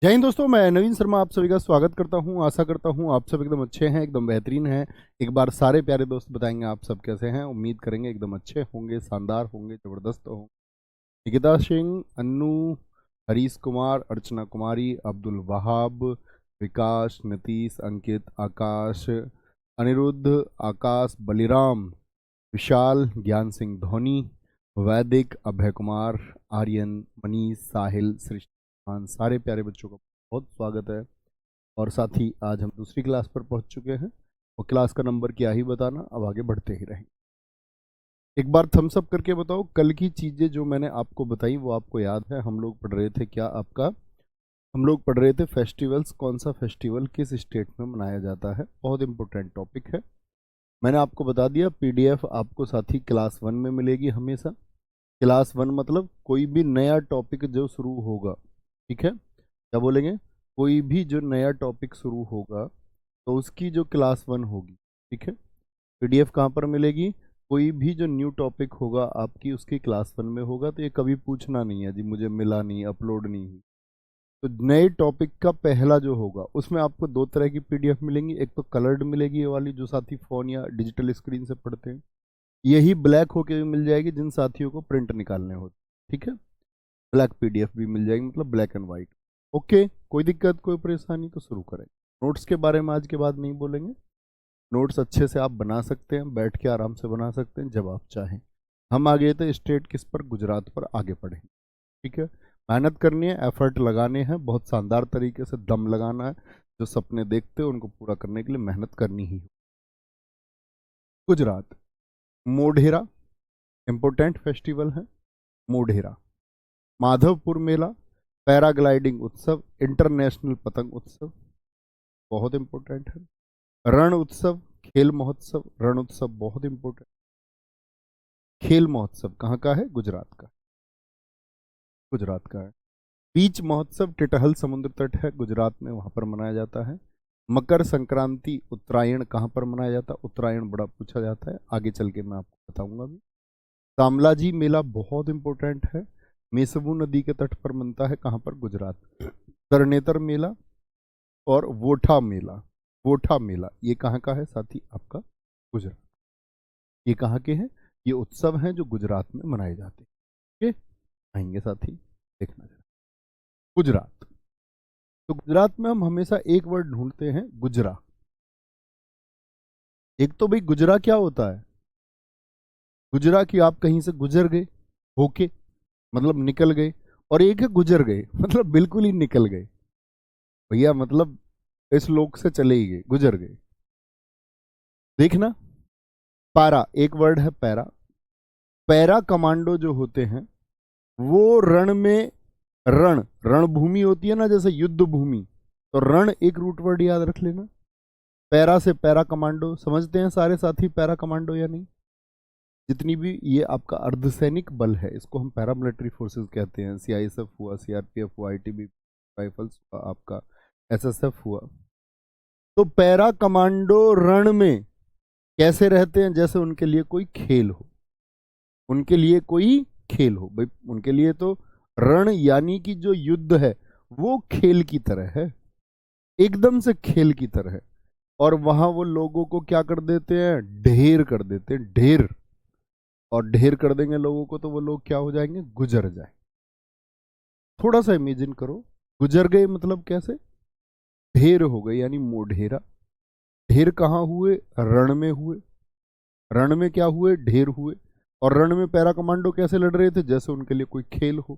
जय हिंद दोस्तों, मैं नवीन शर्मा आप सभी का स्वागत करता हूं। आशा करता हूं आप सब एकदम अच्छे हैं, एकदम बेहतरीन हैं। एक बार सारे प्यारे दोस्त बताएंगे आप सब कैसे हैं। उम्मीद करेंगे एकदम अच्छे होंगे, शानदार होंगे, ज़बरदस्त होंगे। निकिता सिंह, अन्नू, हरीश कुमार, अर्चना कुमारी, अब्दुल वहाब, विकास, नीतीश, अंकित, आकाश, अनिरुद्ध, आकाश, बलिराम, विशाल, ज्ञान सिंह धोनी, वैदिक, अभय कुमार, आर्यन, मनीष, साहिल, सृष्टि, सारे प्यारे बच्चों का बहुत स्वागत है। और साथ ही आज हम दूसरी क्लास पर पहुंच चुके हैं और क्लास का नंबर क्या ही बताना, अब आगे बढ़ते ही रहेंगे। एक बार थम्स अप करके बताओ, कल की चीज़ें जो मैंने आपको बताई वो आपको याद है? हम लोग पढ़ रहे थे क्या आपका? हम लोग पढ़ रहे थे फेस्टिवल्स, कौन सा फेस्टिवल किस स्टेट में मनाया जाता है। बहुत इंपॉर्टेंट टॉपिक है। मैंने आपको बता दिया, पीडीएफ आपको साथ ही क्लास 1 में मिलेगी हमेशा। क्लास 1 मतलब कोई भी नया टॉपिक जो शुरू होगा, ठीक है, क्या बोलेंगे? कोई भी जो नया टॉपिक शुरू होगा तो उसकी जो क्लास 1 होगी, ठीक है। पीडीएफ कहाँ पर मिलेगी? कोई भी जो न्यू टॉपिक होगा आपकी उसकी क्लास 1 में होगा। तो ये कभी पूछना नहीं है जी मुझे मिला नहीं, अपलोड नहीं हुई। तो नए टॉपिक का पहला जो होगा उसमें आपको दो तरह की पीडीएफ मिलेंगी। एक तो कलर्ड मिलेगी, ये वाली जो साथी फ़ोन या डिजिटल स्क्रीन से पढ़ते हैं। यही ब्लैक होके भी मिल जाएगी जिन साथियों को प्रिंट निकालने होते, ठीक है। ब्लैक पीडीएफ भी मिल जाएगी, मतलब ब्लैक एंड वाइट। ओके, कोई दिक्कत कोई परेशानी? तो शुरू करें। नोट्स के बारे में आज के बाद नहीं बोलेंगे। नोट्स अच्छे से आप बना सकते हैं, बैठ के आराम से बना सकते हैं जब आप चाहें। हम आ गए थे स्टेट किस पर? गुजरात पर आगे बढ़ेंगे, ठीक है। मेहनत करनी है, एफर्ट लगाने हैं, बहुत शानदार तरीके से दम लगाना है। जो सपने देखते हो उनको पूरा करने के लिए मेहनत करनी ही हो। गुजरात, मोढेरा इंपोर्टेंट फेस्टिवल है। मोढेरा, माधवपुर मेला, पैराग्लाइडिंग उत्सव, इंटरनेशनल पतंग उत्सव, बहुत इंपॉर्टेंट है। रण उत्सव, खेल महोत्सव, रण उत्सव बहुत इंपॉर्टेंट। खेल महोत्सव कहाँ का है? गुजरात का, गुजरात का है। बीच महोत्सव टिटहल समुद्र तट है गुजरात में, वहां पर मनाया जाता है। मकर संक्रांति, उत्तरायण कहाँ पर मनाया जाता है? उत्तरायण बड़ा पूछा जाता है, आगे चल के मैं आपको बताऊंगा भी। शामलाजी मेला बहुत इंपॉर्टेंट है, मेसबू नदी के तट पर बनता है, कहाँ पर? गुजरात। तरनेतर मेला और वोठा मेला, वोठा मेला ये कहाँ का है साथी? आपका गुजरात। ये कहाँ के हैं? ये उत्सव हैं जो गुजरात में मनाए जाते हैं। ठीक है, आएंगे साथी, देखना जरा। गुजरात, तो गुजरात में हम हमेशा एक वर्ड ढूंढते हैं, गुजरा। एक तो भाई गुजरा क्या होता है? गुजरा कि आप कहीं से गुजर गए होके, मतलब निकल गए। और एक है गुजर गए, मतलब बिल्कुल ही निकल गए भैया, मतलब इस लोक से चले ही गए, गुजर गए। देखना, पारा एक वर्ड है, पैरा। पैरा कमांडो जो होते हैं वो रण में, रण रणभूमि होती है ना, जैसे युद्ध भूमि, तो रण एक रूट वर्ड याद रख लेना। पैरा से पैरा कमांडो, समझते हैं सारे साथी पैरा कमांडो या नहीं? जितनी भी ये आपका अर्धसैनिक बल है इसको हम पैरामिलिट्री फोर्सेस कहते हैं। सीआईएसएफ हुआ, सीआरपीएफ हुआ, आईटीबीपी, राइफल्स हुआ, आपका एसएसएफ हुआ। तो पैरा कमांडो रण में कैसे रहते हैं? जैसे उनके लिए कोई खेल हो, उनके लिए कोई खेल हो भाई। उनके लिए तो रण यानी कि जो युद्ध है वो खेल की तरह है, एकदम से खेल की तरह है। और वहां वो लोगों को क्या कर देते हैं? ढेर कर देते हैं, ढेर। और ढेर कर देंगे लोगों को तो वो लोग क्या हो जाएंगे? गुजर जाए। थोड़ा सा इमेजिन करो, गुजर गए मतलब कैसे? ढेर हो गए यानी मोढेरा। ढेर कहाँ हुए? रण में हुए। रण में क्या हुए? ढेर हुए। और रण में पैरा कमांडो कैसे लड़ रहे थे? जैसे उनके लिए कोई खेल हो।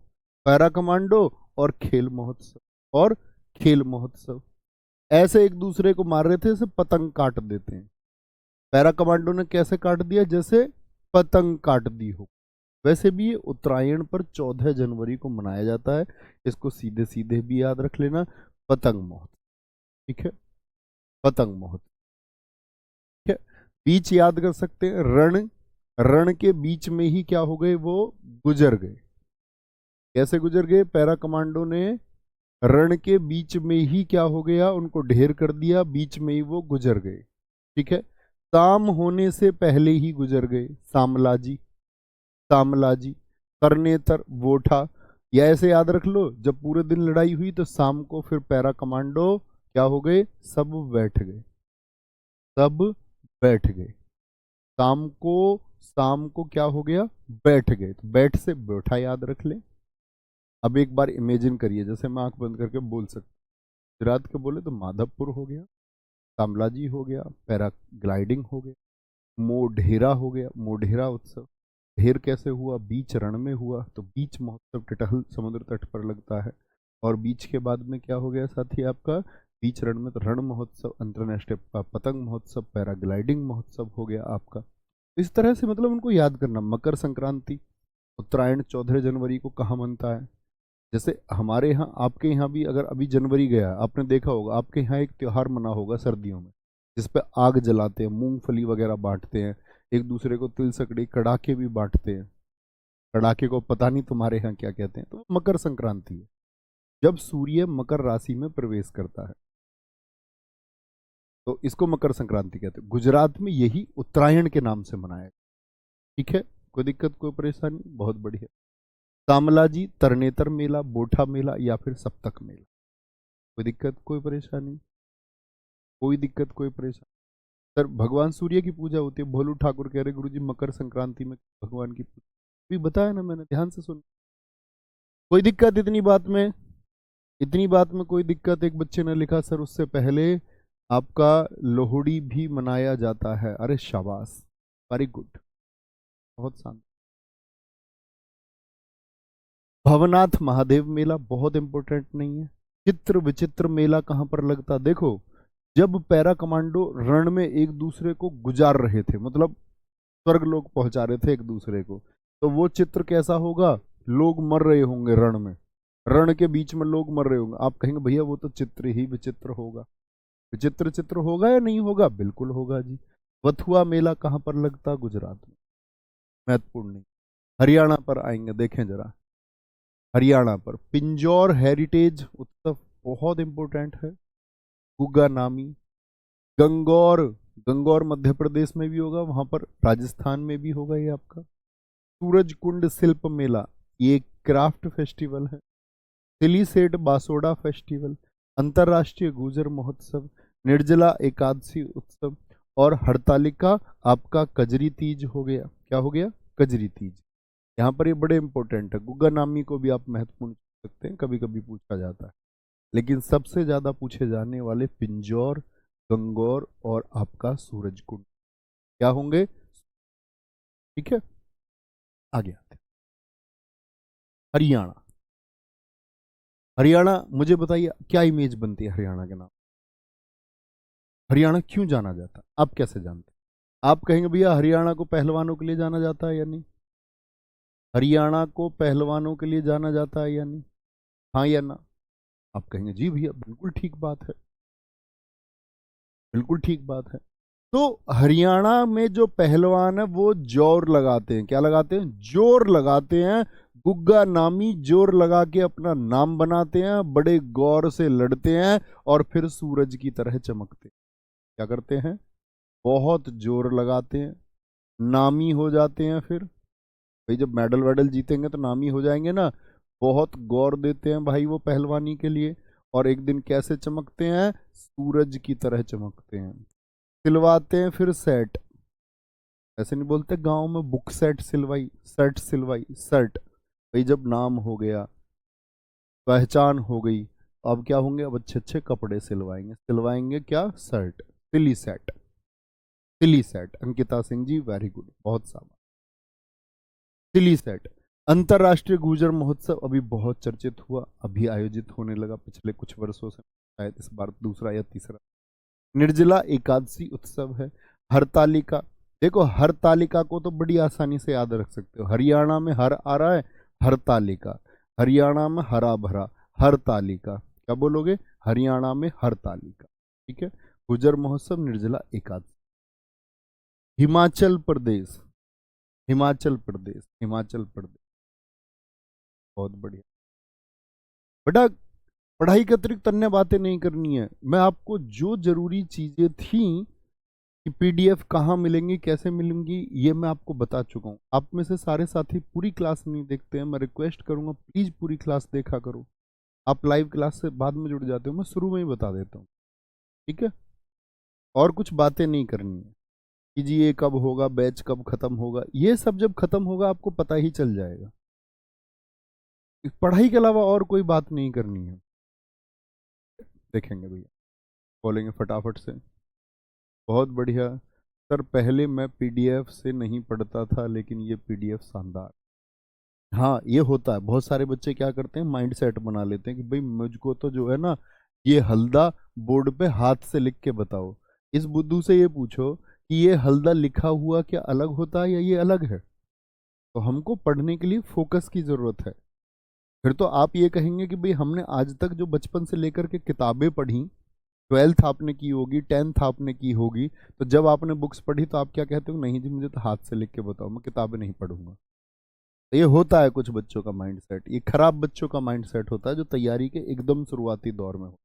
पैरा कमांडो और खेल महोत्सव, और खेल महोत्सव ऐसे एक दूसरे को मार रहे थे, जैसे पतंग काट देते हैं। पैरा कमांडो ने कैसे काट दिया? जैसे पतंग काट दी हो। वैसे भी ये उत्तरायण पर 14 जनवरी को मनाया जाता है। इसको सीधे सीधे भी याद रख लेना, पतंग महोत्सव, ठीक है। पतंग महोत्सव, ठीक है। बीच याद कर सकते हैं, रण, रण के बीच में ही क्या हो गए? वो गुजर गए। कैसे गुजर गए? पैरा कमांडो ने रण के बीच में ही क्या हो गया? उनको ढेर कर दिया, बीच में ही वो गुजर गए, ठीक है। शाम होने से पहले ही गुजर गए। शामलाजी, शामलाजी, करनेतर, वोठा, या ऐसे याद रख लो, जब पूरे दिन लड़ाई हुई तो शाम को फिर पैरा कमांडो क्या हो गए, सब बैठ गए, सब बैठ गए। शाम को क्या हो गया, बैठ गए। तो बैठ से बैठा याद रख ले। अब एक बार इमेजिन करिए, जैसे मैं आंख बंद करके बोल सकता, गुजरात के बोले तो माधवपुर हो गया, शामलाजी हो गया, पैराग्लाइडिंग हो गया, मोढेरा हो गया, मोढेरा उत्सव। ढेर कैसे हुआ, बीच रण में हुआ, तो बीच महोत्सव टिटहल समुद्र तट पर लगता है। और बीच के बाद में क्या हो गया साथी आपका, बीच रण में तो रण महोत्सव, अंतर्राष्ट्रीय पतंग महोत्सव, पैराग्लाइडिंग महोत्सव हो गया आपका। इस तरह से मतलब उनको याद करना। मकर संक्रांति, उत्तरायण 14 जनवरी को कहाँ मनता है। जैसे हमारे यहाँ, आपके यहाँ भी अगर अभी जनवरी गया, आपने देखा होगा आपके यहाँ एक त्योहार मना होगा सर्दियों में, जिसपे आग जलाते हैं, मूंगफली वगैरह बांटते हैं, एक दूसरे को तिल सकड़ी कड़ाके भी बांटते हैं। कड़ाके को पता नहीं तुम्हारे यहाँ क्या कहते हैं। तो मकर संक्रांति है जब सूर्य मकर राशि में प्रवेश करता है, तो इसको मकर संक्रांति कहते हैं। गुजरात में यही उत्तरायण के नाम से मनाया। ठीक है, कोई दिक्कत कोई परेशानी, बहुत बढ़िया। शामलाजी, तरनेतर मेला, बोठा मेला या फिर सप्तक मेला, कोई दिक्कत कोई परेशानी, कोई दिक्कत कोई परेशानी। सर भगवान सूर्य की पूजा होती है। भोलू ठाकुर कह रहे गुरुजी मकर संक्रांति में भगवान की पूजा, भी बताया ना मैंने, ध्यान से सुन। कोई दिक्कत इतनी बात में, इतनी बात में कोई दिक्कत। एक बच्चे ने लिखा सर उससे पहले आपका लोहड़ी भी मनाया जाता है। अरे शाबाश, वेरी गुड, बहुत शांत। भवनाथ महादेव मेला बहुत इंपॉर्टेंट नहीं है। चित्र विचित्र मेला कहां पर लगता, देखो जब पैरा कमांडो रण में एक दूसरे को गुजार रहे थे, मतलब स्वर्ग लोग पहुंचा रहे थे एक दूसरे को, तो वो चित्र कैसा होगा, लोग मर रहे होंगे रण में, रण के बीच में लोग मर रहे होंगे। आप कहेंगे भैया वो तो चित्र ही विचित्र होगा। विचित्र चित्र होगा या नहीं होगा, बिल्कुल होगा जी। वथुआ मेला कहां पर लगता, गुजरात में, महत्वपूर्ण नहीं। हरियाणा पर आएंगे, देखें जरा, हरियाणा पर पिंजौर हेरिटेज उत्सव बहुत इंपॉर्टेंट है। गुग्गा नामी, गंगौर, गंगौर मध्य प्रदेश में भी होगा, वहां पर राजस्थान में भी होगा ये आपका। सूरज कुंड शिल्प मेला, ये क्राफ्ट फेस्टिवल है। सिलीसेट बासोडा फेस्टिवल, अंतर्राष्ट्रीय गुजर महोत्सव, निर्जला एकादशी उत्सव और हड़तालिका आपका कजरी तीज हो गया। क्या हो गया, कजरी तीज। यहाँ पर ये बड़े इंपॉर्टेंट है। गुग्गा नामी को भी आप महत्वपूर्ण पूछ सकते हैं, कभी कभी पूछा जाता है, लेकिन सबसे ज्यादा पूछे जाने वाले पिंजौर, गंगौर और आपका सूरज कुंड क्या होंगे। ठीक है, आगे आते हैं। हरियाणा, हरियाणा मुझे बताइए क्या इमेज बनती है हरियाणा के नाम, हरियाणा क्यों जाना जाता है, आप कैसे जानते हैं। आप कहेंगे भैया हरियाणा को पहलवानों के लिए जाना जाता है या नहीं, हरियाणा को पहलवानों के लिए जाना जाता है या नहीं, हाँ या ना। आप कहेंगे जी भैया बिल्कुल ठीक बात है, बिल्कुल ठीक बात है। तो हरियाणा में जो पहलवान है वो जोर लगाते हैं, क्या लगाते हैं, जोर लगाते हैं। गुग्गा नामी जोर लगा के अपना नाम बनाते हैं, बड़े गौर से लड़ते हैं और फिर सूरज की तरह चमकते हैं। क्या करते हैं, बहुत जोर लगाते हैं, नामी हो जाते हैं। फिर भाई जब मेडल वेडल जीतेंगे तो नामी हो जाएंगे ना। बहुत गौर देते हैं भाई वो पहलवानी के लिए, और एक दिन कैसे चमकते हैं, सूरज की तरह चमकते हैं। सिलवाते हैं फिर सेट, ऐसे नहीं बोलते गांव में, बुक सेट सिलवाई, शर्ट सिलवाई, शर्ट। भाई जब नाम हो गया, पहचान हो गई, तो अब क्या होंगे, अब अच्छे अच्छे कपड़े सिलवाएंगे, सिलवाएंगे क्या, शर्ट, सिली सेट, सिली set. Ankita Singh ji very good, बहुत सारा सिली सेट। अंतर्राष्ट्रीय गुर्जर महोत्सव अभी बहुत चर्चित हुआ, अभी आयोजित होने लगा पिछले कुछ वर्षों से, शायद इस बार दूसरा या तीसरा। निर्जला एकादशी उत्सव है। हरतालिका, देखो हरतालिका को तो बड़ी आसानी से याद रख सकते हो, हरियाणा में हर आ रहा है, हरतालिका, हरियाणा में हरा भरा, हरतालिका, क्या बोलोगे, हरियाणा में हरतालिका। ठीक है, गुजर महोत्सव, निर्जला एकादशी। हिमाचल प्रदेश, हिमाचल प्रदेश, हिमाचल प्रदेश, बहुत बढ़िया बेटा। पढ़ाई के अतिरिक्त अन्य बातें नहीं करनी है, मैं आपको जो जरूरी चीजें थी कि पीडीएफ कहाँ मिलेंगी, कैसे मिलेंगी, ये मैं आपको बता चुका हूँ। आप में से सारे साथी पूरी क्लास नहीं देखते हैं, मैं रिक्वेस्ट करूँगा प्लीज़ पूरी क्लास देखा करो। आप लाइव क्लास से बाद में जुड़ जाते हो, मैं शुरू में ही बता देता हूँ, ठीक है। और कुछ बातें नहीं करनी है कि जी ये कब होगा, बैच कब खत्म होगा, ये सब जब खत्म होगा आपको पता ही चल जाएगा। पढ़ाई के अलावा और कोई बात नहीं करनी है। देखेंगे भैया, बोलेंगे फटाफट से, बहुत बढ़िया सर, पहले मैं पीडीएफ से नहीं पढ़ता था लेकिन ये पीडीएफ शानदार। हाँ ये होता है, बहुत सारे बच्चे क्या करते हैं, माइंड सेट बना लेते हैं कि भाई मुझको तो जो है ना, ये हल्दा बोर्ड पे हाथ से लिख के बताओ। इस बुद्धू से ये पूछो कि ये हल्दा लिखा हुआ क्या अलग होता है या ये अलग है। तो हमको पढ़ने के लिए फोकस की जरूरत है। फिर तो आप ये कहेंगे कि भाई हमने आज तक जो बचपन से लेकर के किताबें पढ़ी, 12th आपने की होगी, 10th आपने की होगी, तो जब आपने बुक्स पढ़ी तो आप क्या कहते हो, नहीं जी मुझे तो हाथ से लिख के बताओ, मैं किताबें नहीं पढ़ूंगा। तो ये होता है कुछ बच्चों का माइंड सेट, ये खराब बच्चों का माइंड सेट होता है जो तैयारी के एकदम शुरुआती दौर में हो।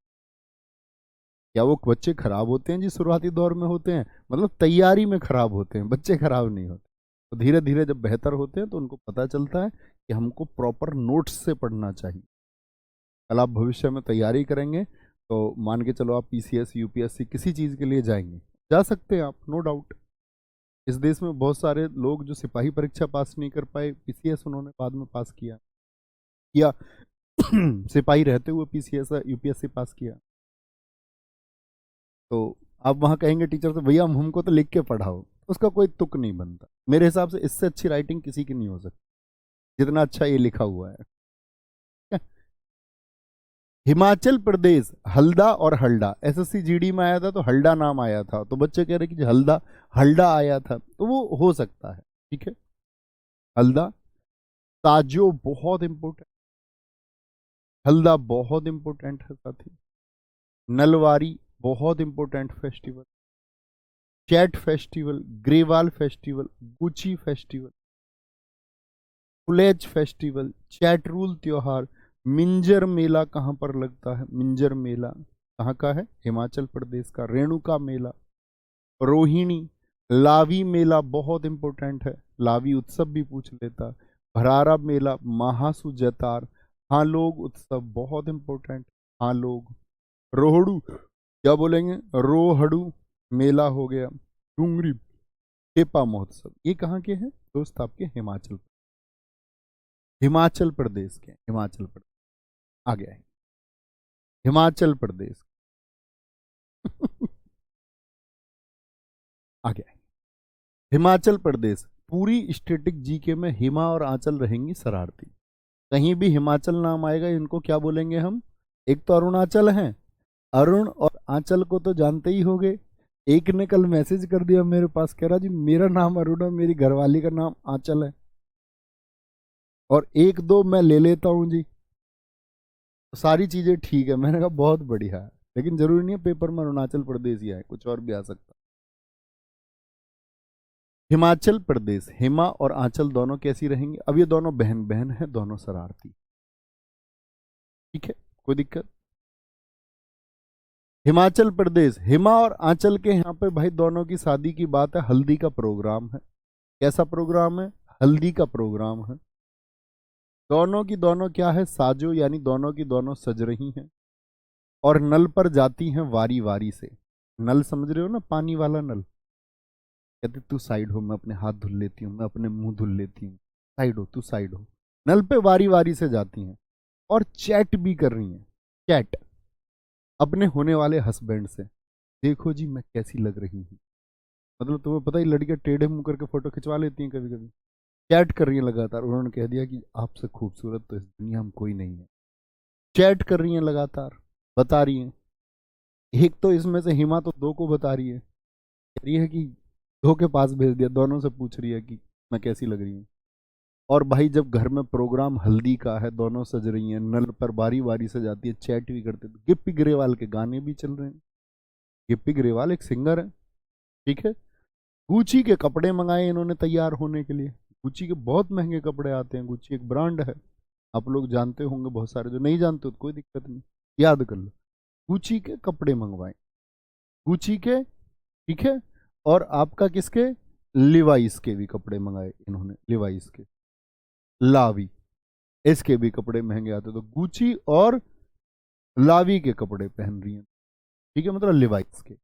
क्या वो बच्चे खराब होते हैं जी शुरुआती दौर में होते हैं, मतलब तैयारी में खराब होते हैं, बच्चे खराब नहीं होते। तो धीरे धीरे जब बेहतर होते हैं तो उनको पता चलता है कि हमको प्रॉपर नोट्स से पढ़ना चाहिए। कल आप भविष्य में तैयारी करेंगे तो मान के चलो आप पीसीएस यूपीएससी किसी चीज़ के लिए जाएंगे, जा सकते हैं आप, नो डाउट। इस देश में बहुत सारे लोग जो सिपाही परीक्षा पास नहीं कर पाए, पीसीएस उन्होंने बाद में पास किया, या सिपाही रहते हुए पीसीएस यूपीएससी पास किया। तो आप वहाँ कहेंगे टीचर से भैया हमको तो लिख के पढ़ाओ, उसका कोई तुक नहीं बनता। मेरे हिसाब से इससे अच्छी राइटिंग किसी की नहीं हो सकती जितना अच्छा ये लिखा हुआ है। हिमाचल प्रदेश हल्दा और हल्डा, एसएससी जीडी में आया था तो हल्डा नाम आया था, तो बच्चे कह रहे कि हल्दा हल्डा आया था, तो वो हो सकता है, ठीक है। हल्दा, ताजो बहुत इंपॉर्टेंट, हल्दा बहुत इंपॉर्टेंट है साथी। नलवारी बहुत important festival, Chait festival, Grewal festival, Guchi festival, Phulech festival, Chatrul त्योहार, मिंजर मेला कहाँ पर लगता है, मिंजर मेला कहाँ का है, हिमाचल प्रदेश का, रेणुका मेला, रोहिणी, लावी मेला बहुत इंपॉर्टेंट है, लावी उत्सव भी पूछ लेता, भरारा मेला, महासू जतार, हाँ लोग उत्सव बहुत इंपॉर्टेंट, हाँ लोग, रोहड़ू, क्या बोलेंगे, रोहड़ू मेला हो गया, डूंगरी टेपा महोत्सव, ये कहाँ के हैं दोस्त, आपके हिमाचल प्रदेश के, हिमाचल प्रदेश आ गया है, हिमाचल प्रदेश आ गया है, हिमाचल प्रदेश। पूरी स्टेटिक जीके में हिमा और आंचल रहेंगी शरारती। कहीं भी हिमाचल नाम आएगा इनको क्या बोलेंगे हम, एक तो अरुणाचल है, अरुण और आंचल को तो जानते ही होंगे। एक ने कल मैसेज कर दिया मेरे पास, कह रहा जी मेरा नाम अरुण है, मेरी घरवाली का नाम आंचल है, और एक दो मैं ले लेता हूँ जी, सारी चीजें ठीक है। मैंने कहा बहुत बढ़िया है, लेकिन जरूरी नहीं है पेपर में अरुणाचल प्रदेश ही आए, कुछ और भी आ सकता। हिमाचल प्रदेश, हिमा और आंचल दोनों कैसी रहेंगी, अब ये दोनों बहन बहन है, दोनों शरारती, ठीक है, कोई दिक्कत। हिमाचल प्रदेश, हिमा और आंचल के यहाँ पे भाई दोनों की शादी की बात है, हल्दी का प्रोग्राम है। कैसा प्रोग्राम है, हल्दी का प्रोग्राम है। दोनों की दोनों क्या है, साजो, यानी दोनों की दोनों सज रही हैं और नल पर जाती हैं वारी वारी से। नल समझ रहे हो ना, पानी वाला नल, कहते तू साइड हो, मैं अपने हाथ धुल लेती हूँ, मैं अपने मुंह धुल लेती हूँ, साइड हो तू, साइड हो। नल पे वारी वारी से जाती हैं और चैट भी कर रही हैं, चैट अपने होने वाले हस्बैंड से, देखो जी मैं कैसी लग रही हूँ। मतलब तुम्हें पता ही लड़कियां टेढ़े मुंह करके फोटो खिंचवा लेती हैं कभी कभी, चैट कर रही है लगातार। उन्होंने कह दिया कि आपसे खूबसूरत तो इस दुनिया में कोई नहीं है। चैट कर रही हैं लगातार, बता रही हैं। एक तो इसमें से हिमा तो दो को बता रही है, कह रही है कि दो के पास भेज दिया, दोनों से पूछ रही है कि मैं कैसी लग रही हूँ। और भाई जब घर में प्रोग्राम हल्दी का है, दोनों सज रही हैं, नल पर बारी बारी से जाती है, चैट भी करते, तो गिप्पी ग्रेवाल के गाने भी चल रहे हैं। गिप्पी ग्रेवाल एक सिंगर है, ठीक है। गुची के कपड़े मंगाए इन्होंने तैयार होने के लिए। गुची के बहुत महंगे कपड़े आते हैं, गुची एक ब्रांड है, आप लोग जानते होंगे, बहुत सारे जो नहीं जानते हो तो कोई दिक्कत नहीं, याद कर लो। गुची के कपड़े मंगवाए, गुची के, ठीक है। और आपका किसके, लिवाइस के भी कपड़े मंगाए इन्होंने, लिवाइस के, लावी, इसके भी कपड़े महंगे आते, तो गुची और लावी के कपड़े पहन रही हैं, ठीक है, मतलब लिवाइस के।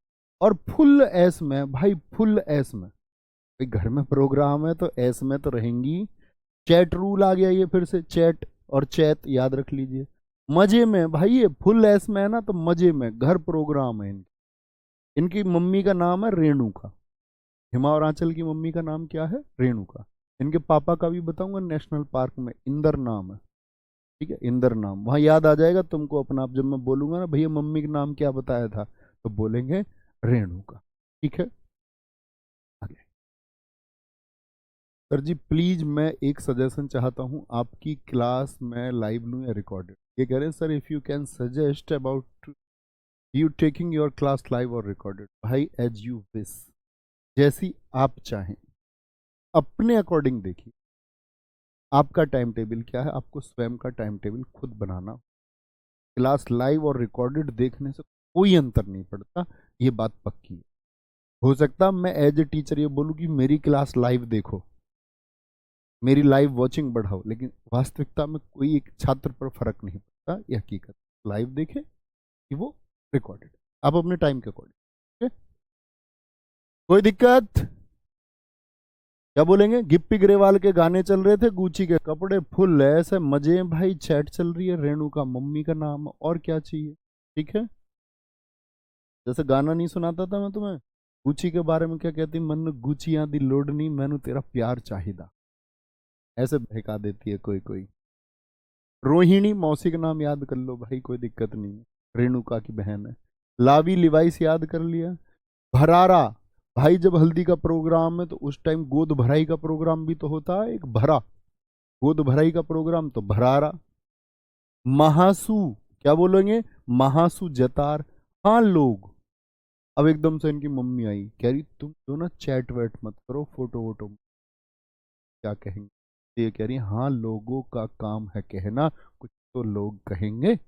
और फुल एस में भाई, फुल एस में भाई, घर में प्रोग्राम है तो एस में तो रहेंगी। चैट रूल आ गया ये फिर से, चैट और चैत याद रख लीजिए। मजे में भाई, ये फुल एस में है ना, तो मजे में, घर प्रोग्राम है इनकी। इनकी मम्मी का नाम है रेणुका, हिमा और आंचल की मम्मी का नाम क्या है, रेणुका। इनके पापा का भी बताऊंगा, नेशनल पार्क में इंदर नाम है, ठीक है, इंदर नाम, वहां याद आ जाएगा तुमको अपना आप, जब मैं बोलूंगा ना भैया मम्मी का नाम क्या बताया था, तो बोलेंगे रेणुका, ठीक है। आगे सर जी प्लीज, मैं एक सजेशन चाहता हूँ, आपकी क्लास में लाइव लूँ या रिकॉर्डेड, ये कह रहे हैं sir if you can suggest about you taking your class live और रिकॉर्डेड। भाई एज यू विश, जैसी आप चाहें, अपने अकॉर्डिंग देखिए, आपका टाइम टेबल क्या है, आपको स्वयं का टाइम टेबल खुद बनाना। क्लास लाइव और रिकॉर्डेड देखने से कोई अंतर नहीं पड़ता, ये बात पक्की है। हो सकता मैं एज ए टीचर ये बोलूँ कि मेरी क्लास लाइव देखो, मेरी लाइव वॉचिंग बढ़ाओ, लेकिन वास्तविकता में कोई एक छात्र पर फर्क नहीं पड़ता, ये हकीकत। लाइव देखे कि वो रिकॉर्डेड, आप अपने टाइम के अकॉर्डिंग, कोई दिक्कत। क्या बोलेंगे, गिप्पी ग्रेवाल के गाने चल रहे थे, गुची के कपड़े, फुल ऐसे मजे भाई, चैट चल रही है, रेणु का मम्मी का नाम, और क्या चाहिए, ठीक है। जैसे गाना नहीं सुनाता था मैं तुम्हें, गुची के बारे में क्या कहती, मन गुचियां दी लोडनी, मैनू तेरा प्यार चाहिदा, ऐसे बहका देती है कोई कोई। रोहिणी मौसी का नाम याद कर लो भाई, कोई दिक्कत नहीं है, रेणुका की बहन है। लावी लिवाइस याद कर लिया। भरारा, भाई जब हल्दी का प्रोग्राम है तो उस टाइम गोद भराई का प्रोग्राम भी तो होता है, एक भरा, गोद भराई का प्रोग्राम तो भरारा। महासू, क्या बोलेंगे, महासू जतार। हाँ लोग, अब एकदम से इनकी मम्मी आई, कह रही तुम जो ना चैट वैट मत करो, फोटो वोटो, क्या कहेंगे, तो ये कह रही हाँ लोगों का काम है कहना, कुछ तो लोग कहेंगे।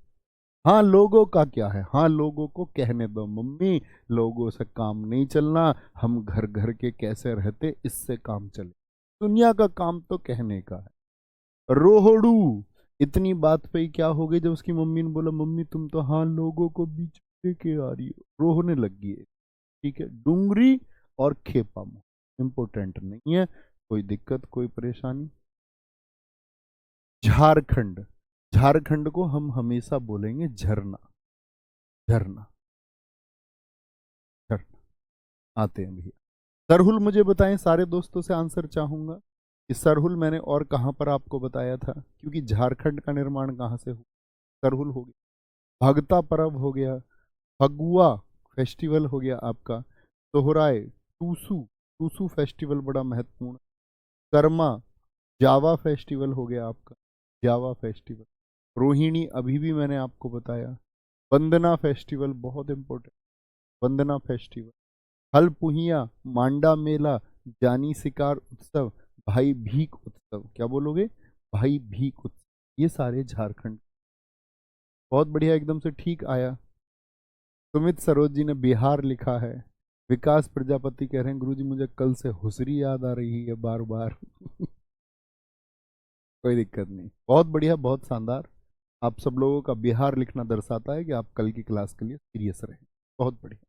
हाँ लोगों का क्या है, हाँ लोगों को कहने दो मम्मी, लोगों से काम नहीं चलना, हम घर घर के कैसे रहते इससे काम चले, दुनिया का काम तो कहने का है। रोहड़ू, इतनी बात पे ही क्या हो गई जब उसकी मम्मी ने बोला मम्मी तुम तो हाँ लोगों को बीच में लेके आ रही हो, रोहने लगी है, ठीक है। डूंगरी और खेपा मुंह इंपोर्टेंट नहीं है, कोई दिक्कत कोई परेशानी। झारखंड, झारखंड को हम हमेशा बोलेंगे झरना, झरना, झरना। आते हैं भैया, सरहुल मुझे बताएं, सारे दोस्तों से आंसर चाहूंगा कि सरहुल मैंने और कहां पर आपको बताया था, क्योंकि झारखंड का निर्माण कहां से हुआ, सरहुल हो गया, भगता पर्व हो गया, फगुआ फेस्टिवल हो गया आपका, सोहराय, टूसू, टूसू फेस्टिवल बड़ा महत्वपूर्ण, कर्मा, जावा फेस्टिवल हो गया आपका, जावा फेस्टिवल। रोहिणी अभी भी मैंने आपको बताया। वंदना फेस्टिवल बहुत इंपॉर्टेंट, वंदना फेस्टिवल। हलपुहिया, मांडा मेला, जानी शिकार उत्सव, भाई भीख उत्सव, क्या बोलोगे, भाई भीख उत्सव, ये सारे झारखंड। बहुत बढ़िया, एकदम से ठीक आया। सुमित सरोज जी ने बिहार लिखा है। विकास प्रजापति कह रहे हैं गुरुजी मुझे कल से हुसरी याद आ रही है बार बार। कोई दिक्कत नहीं, बहुत बढ़िया, बहुत शानदार। आप सब लोगों का बिहार लिखना दर्शाता है कि आप कल की क्लास के लिए सीरियस रहें, बहुत बढ़िया।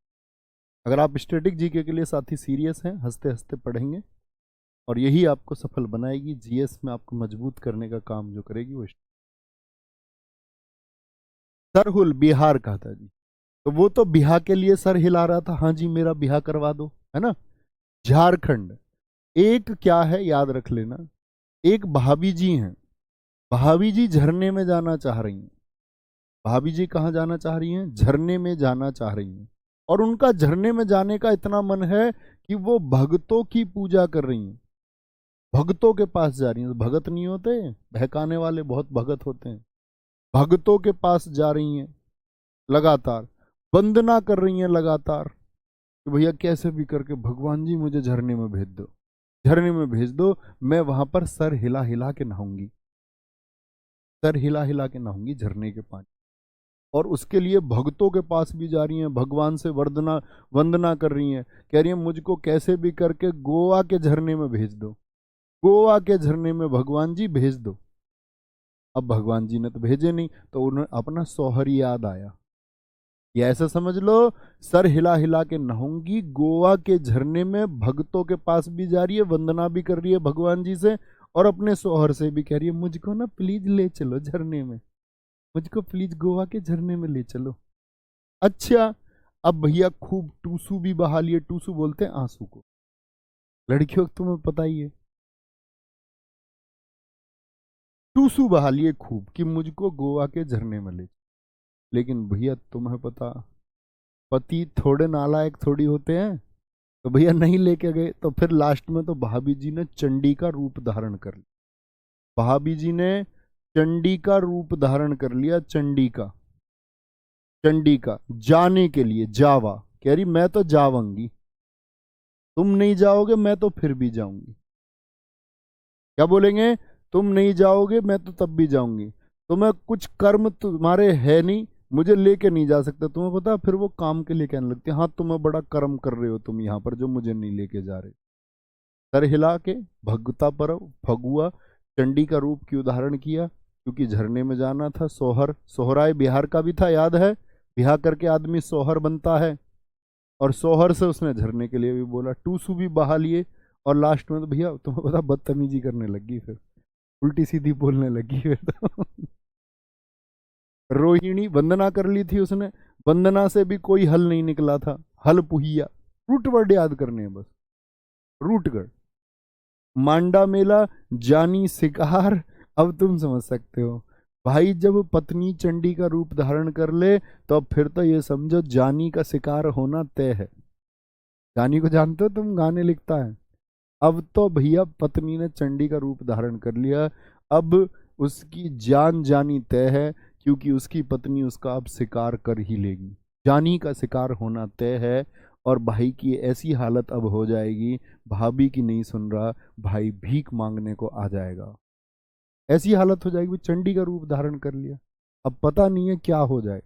अगर आप स्टैटिक जीके के लिए साथी सीरियस हैं, हंसते हंसते पढ़ेंगे, और यही आपको सफल बनाएगी, जीएस में आपको मजबूत करने का काम जो करेगी वो। सरहुल बिहार का था जी, तो वो तो बिहार के लिए सर हिला रहा था, हाँ जी मेरा बिहार करवा दो, है ना। झारखंड, एक क्या है याद रख लेना, एक भाभी जी हैं, भाभी जी झरने में जाना चाह रही हैं, भाभी जी कहाँ जाना चाह रही हैं, झरने में जाना चाह रही हैं, और उनका झरने में जाने का इतना मन है कि वो भगतों की पूजा कर रही हैं, भगतों के पास जा रही हैं, तो भगत नहीं होते बहकाने वाले, बहुत भगत होते हैं, भगतों के पास जा रही हैं, लगातार वंदना कर रही हैं लगातार, कि भैया कैसे भी करके भगवान जी मुझे झरने में भेज दो, झरने में भेज दो, मैं वहां पर सर हिला हिला के नहाऊंगी, सर हिला हिला के नहाऊंगी झरने के पानी। और उसके लिए भक्तों के पास भी जा रही हैं, भगवान से वंदना कर रही हैं, कह रही हैं मुझको कैसे भी करके गोवा के झरने में भेज दो, गोवा के झरने में भगवान जी भेज दो। अब भगवान जी ने तो भेजे नहीं, तो उन्हें अपना शौहर याद आया। ये ऐसा समझ लो, सर हिला हिला के नहाऊंगी, गोवा के झरने में भक्तों के पास भी जा रही है, वंदना भी कर रही है भगवान जी से, और अपने शौहर से भी कह रही है मुझको ना प्लीज ले चलो झरने में, मुझको प्लीज गोवा के झरने में ले चलो। अच्छा, अब भैया खूब टूसू भी बहा लिए, टूसू बोलते हैं आंसू को, लड़कियों को तुम्हें पता ही है, टूसू बहा लिए खूब कि मुझको गोवा के झरने में ले। लेकिन भैया तुम्हें पता, पति थोड़े नालायक थोड़ी होते हैं, तो भैया नहीं लेके गए, तो फिर लास्ट में तो भाभी जी ने चंडी का रूप धारण कर लिया, भाभी जी ने चंडी का रूप धारण कर लिया, चंडी का, चंडी का जाने के लिए, जावा, कह रही मैं तो जाऊंगी, तुम नहीं जाओगे मैं तो फिर भी जाऊंगी। क्या बोलेंगे, तुम नहीं जाओगे मैं तो तब भी जाऊंगी, तुम्हें कुछ कर्म तुम्हारे है नहीं, मुझे लेके नहीं जा सकते। तुम्हें पता, फिर वो काम के लिए कहने लगती है, हाँ तुम्हें बड़ा कर्म कर रहे हो तुम यहाँ पर जो मुझे नहीं लेके जा रहे। सर हिला के भगता परव फगुआ चंडी का रूप क्यों धारण किया, क्योंकि झरने में जाना था। सोहर, सोहराय बिहार का भी था, याद है, बिहार करके आदमी सोहर बनता है, और सोहर से उसने झरने के लिए भी बोला, टूसू भी बहा लिए, और लास्ट में तो भैया तुम्हें पता बदतमीजी करने लगी, फिर उल्टी सीधी बोलने लगी फिर तो रोहिणी वंदना कर ली थी उसने, वंदना से भी कोई हल नहीं निकला था, हल पुहिया, रूट वर्ड याद करने हैं बस, रूटगढ़, मांडा मेला, जानी शिकार। अब तुम समझ सकते हो भाई, जब पत्नी चंडी का रूप धारण कर ले तो अब फिर तो ये समझो जानी का शिकार होना तय है। जानी को जानते हो तुम, गाने लिखता है। अब तो भैया पत्नी ने चंडी का रूप धारण कर लिया, अब उसकी जान जानी तय है, क्योंकि उसकी पत्नी उसका अब शिकार कर ही लेगी, जानी का शिकार होना तय है। और भाई की ऐसी हालत अब हो जाएगी, भाभी की नहीं सुन रहा, भाई भीख मांगने को आ जाएगा, ऐसी हालत हो जाएगी, चंडी का रूप धारण कर लिया, अब पता नहीं है क्या हो जाए,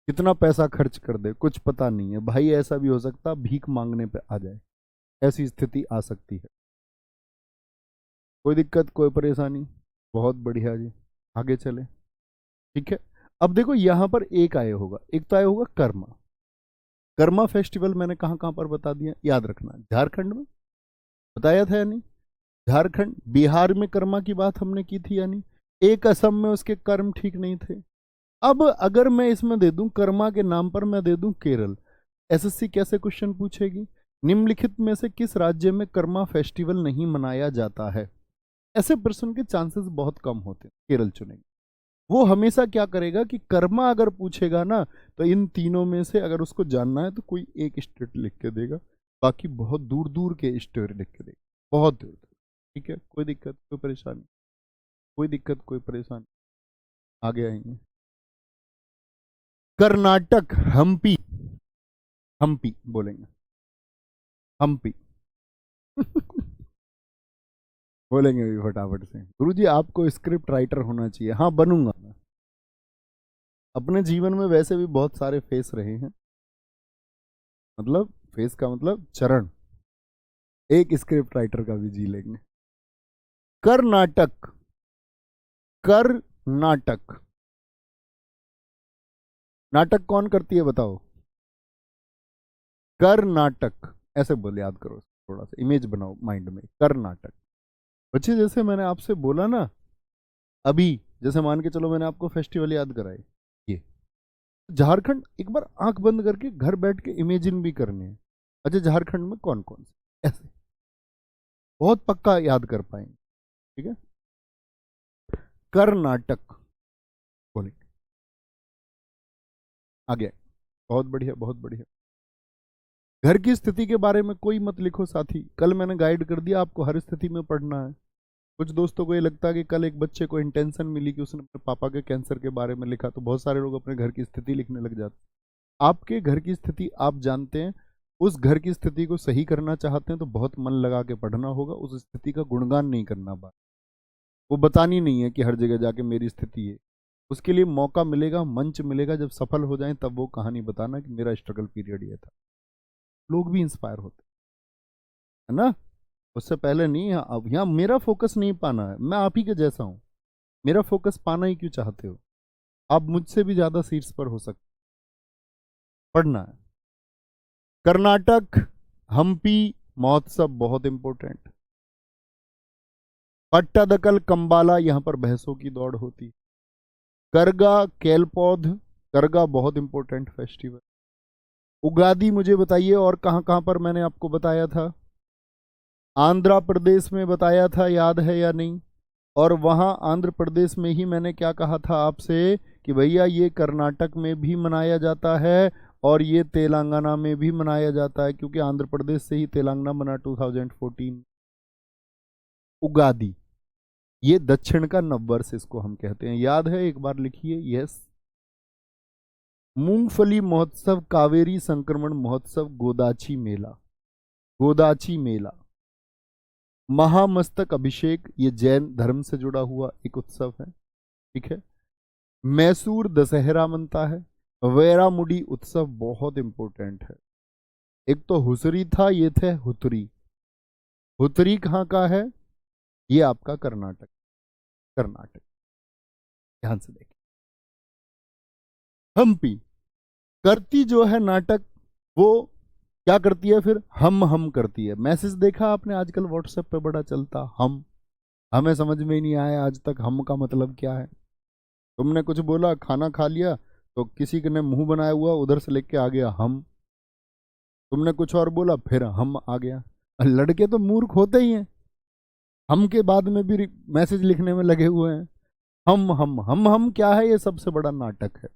कितना पैसा खर्च कर दे कुछ पता नहीं है भाई, ऐसा भी हो सकता भीख मांगने पे आ जाए, ऐसी स्थिति आ सकती है। कोई दिक्कत, कोई परेशानी, बहुत बढ़िया जी, आगे चले, ठीक है। अब देखो यहां पर एक आया होगा, एक तो आया होगा कर्मा। कर्मा फेस्टिवल मैंने कहां कहां पर बता दिया, याद रखना, झारखंड में बताया था या नहीं, झारखंड, बिहार में कर्मा की बात हमने की थी या नहीं, एक असम में उसके कर्म ठीक नहीं थे। अब अगर मैं इसमें दे दूं कर्मा के नाम पर, मैं दे दूं केरल, एसएससी कैसे क्वेश्चन पूछेगी, निम्नलिखित में से किस राज्य में कर्मा फेस्टिवल नहीं मनाया जाता है, ऐसे प्रश्न के चांसेस बहुत कम होते हैं, केरल चुनेगी। वो हमेशा क्या करेगा कि कर्मा अगर पूछेगा ना, तो इन तीनों में से अगर उसको जानना है तो कोई एक स्टेट लिख के देगा, बाकी बहुत दूर दूर के स्टेट लिख के देगा, बहुत दूर दूर, ठीक है। कोई दिक्कत, कोई परेशानी, कोई दिक्कत, कोई परेशानी, आगे आएंगे। कर्नाटक, हम्पी, हम्पी बोलेंगे, हम्पी बोलेंगे भी फटाफट से। गुरुजी आपको स्क्रिप्ट राइटर होना चाहिए, हाँ बनूंगा मैं, अपने जीवन में वैसे भी बहुत सारे फेस रहे हैं, मतलब फेस का मतलब चरण, एक स्क्रिप्ट राइटर का भी जी लेंगे। कर्नाटक, कर्नाटक, नाटक कौन करती है बताओ, कर्नाटक, ऐसे बोल याद करो, थोड़ा सा इमेज बनाओ माइंड में, कर्नाटक। बच्चे जैसे मैंने आपसे बोला ना अभी, जैसे मान के चलो मैंने आपको फेस्टिवल याद कराए, ये झारखंड, एक बार आंख बंद करके घर बैठ के इमेजिन भी करने हैं, अच्छा झारखंड में कौन कौन से, ऐसे बहुत पक्का याद कर पाएंगे, ठीक है। कर्नाटक बोले, आगे, बहुत बढ़िया, बहुत बढ़िया। घर की स्थिति के बारे में कोई मत लिखो साथी, कल मैंने गाइड कर दिया आपको, हर स्थिति में पढ़ना है। कुछ दोस्तों को ये लगता है कि कल एक बच्चे को इंटेंशन मिली कि उसने अपने पापा के कैंसर के बारे में लिखा, तो बहुत सारे लोग अपने घर की स्थिति लिखने लग जाते हैं। आपके घर की स्थिति आप जानते हैं, उस घर की स्थिति को सही करना चाहते हैं तो बहुत मन लगा के पढ़ना होगा, उस स्थिति का गुणगान नहीं करना, बात वो बतानी नहीं है कि हर जगह जाके मेरी स्थिति है, उसके लिए मौका मिलेगा, मंच मिलेगा, जब सफल हो जाएं तब वो कहानी बताना कि मेरा स्ट्रगल पीरियड ये था। लोग भी इंस्पायर होते है ना, उससे पहले नहीं। अब यहाँ मेरा फोकस नहीं पाना है, मैं आप ही के जैसा हूं, मेरा फोकस पाना ही क्यों चाहते हो? आप मुझसे भी ज्यादा सीट्स पर हो सकते। पढ़ना है। कर्नाटक हम्पी महोत्सव बहुत इंपॉर्टेंट। पट्टादकल कंबाला, यहां पर भैंसों की दौड़ होती। करगा केलपौध, करगा बहुत इंपॉर्टेंट फेस्टिवल। उगादी मुझे बताइए और कहां कहां पर मैंने आपको बताया था? आंध्र प्रदेश में बताया था, याद है या नहीं? और वहां आंध्र प्रदेश में ही मैंने क्या कहा था आपसे कि भैया ये कर्नाटक में भी मनाया जाता है और ये तेलंगाना में भी मनाया जाता है, क्योंकि आंध्र प्रदेश से ही तेलंगाना बना 2014। उगादी, ये दक्षिण का नववर्ष इसको हम कहते हैं, याद है? एक बार लिखिए, यस। मूंगफली महोत्सव, कावेरी संक्रमण महोत्सव, गोदाची मेला। गोदाची मेला। महामस्तक अभिषेक, ये जैन धर्म से जुड़ा हुआ एक उत्सव है, ठीक है। मैसूर दशहरा मनता है। वैरामुडी उत्सव बहुत इंपॉर्टेंट है। एक तो हुसरी था, ये थे हुतरी। हुतरी कहाँ का है? ये आपका कर्नाटक। कर्नाटक, ध्यान से देखिए। हम्पी, करती जो है नाटक, वो क्या करती है फिर? हम करती है। मैसेज देखा आपने आजकल व्हाट्सएप पे बड़ा चलता, हम। हमें समझ में ही नहीं आया आज तक हम का मतलब क्या है। तुमने कुछ बोला, खाना खा लिया, तो किसी ने मुंह बनाया हुआ उधर से लेके आ गया हम। तुमने कुछ और बोला, फिर हम आ गया। लड़के तो मूर्ख होते ही हैं, हम के बाद में भी मैसेज लिखने में लगे हुए हैं। हम क्या है? ये सबसे बड़ा नाटक है।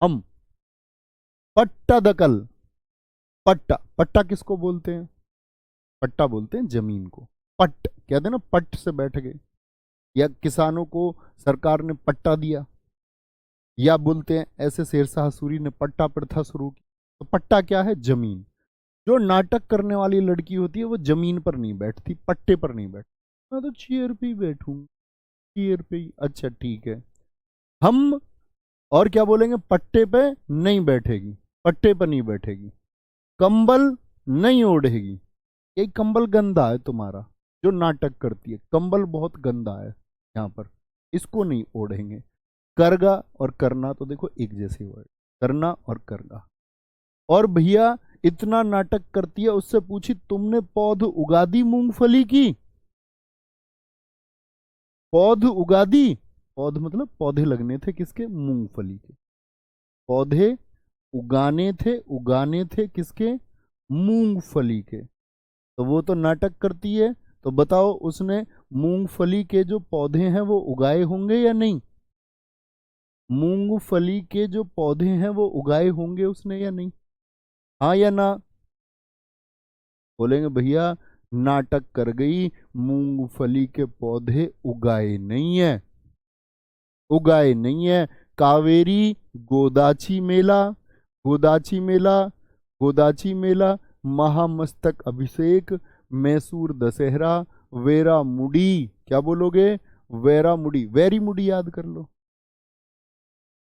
हम। पट्टा दकल। पट्टा, पट्टा किसको बोलते हैं? पट्टा बोलते हैं जमीन को। पट्ट कहते हैं ना, पट्ट से बैठ गए, या किसानों को सरकार ने पट्टा दिया, या बोलते हैं ऐसे शेरशाह सूरी ने पट्टा प्रथा शुरू की। तो पट्टा क्या है? जमीन। जो नाटक करने वाली लड़की होती है वो जमीन पर नहीं बैठती, पट्टे पर नहीं बैठती। मैं तो चेयर पे ही बैठूं, चेयर पे ही। अच्छा ठीक है। हम और क्या बोलेंगे? पट्टे पे नहीं बैठेगी, पट्टे पर नहीं बैठेगी। कंबल नहीं ओढ़ेगी, ये कंबल गंदा है तुम्हारा। जो नाटक करती है, कंबल बहुत गंदा है यहाँ पर, इसको नहीं ओढ़ेंगे। करगा और करना तो देखो एक जैसे वर्ड, करना और करगा। और भैया इतना नाटक करती है, उससे पूछी तुमने पौध उगा दी मूंगफली की? पौध उगा दी, पौध मतलब पौधे लगने थे किसके? मूंगफली के। पौधे उगाने थे किसके? मूंगफली के। तो वो तो नाटक करती है, तो बताओ उसने मूंगफली के जो पौधे हैं वो उगाए होंगे या नहीं? मूंगफली के जो पौधे हैं वो उगाए होंगे उसने या नहीं? हाँ या ना? बोलेंगे भैया नाटक कर गई, मूंगफली के पौधे उगाए नहीं है, उगाए नहीं है। कावेरी गोदाची मेला, गोदाची मेला, गोदाची मेला, महामस्तक अभिषेक, मैसूर दशहरा, वेरा मुडी। क्या बोलोगे? वेरा मुडी। वेरी मुडी याद कर लो।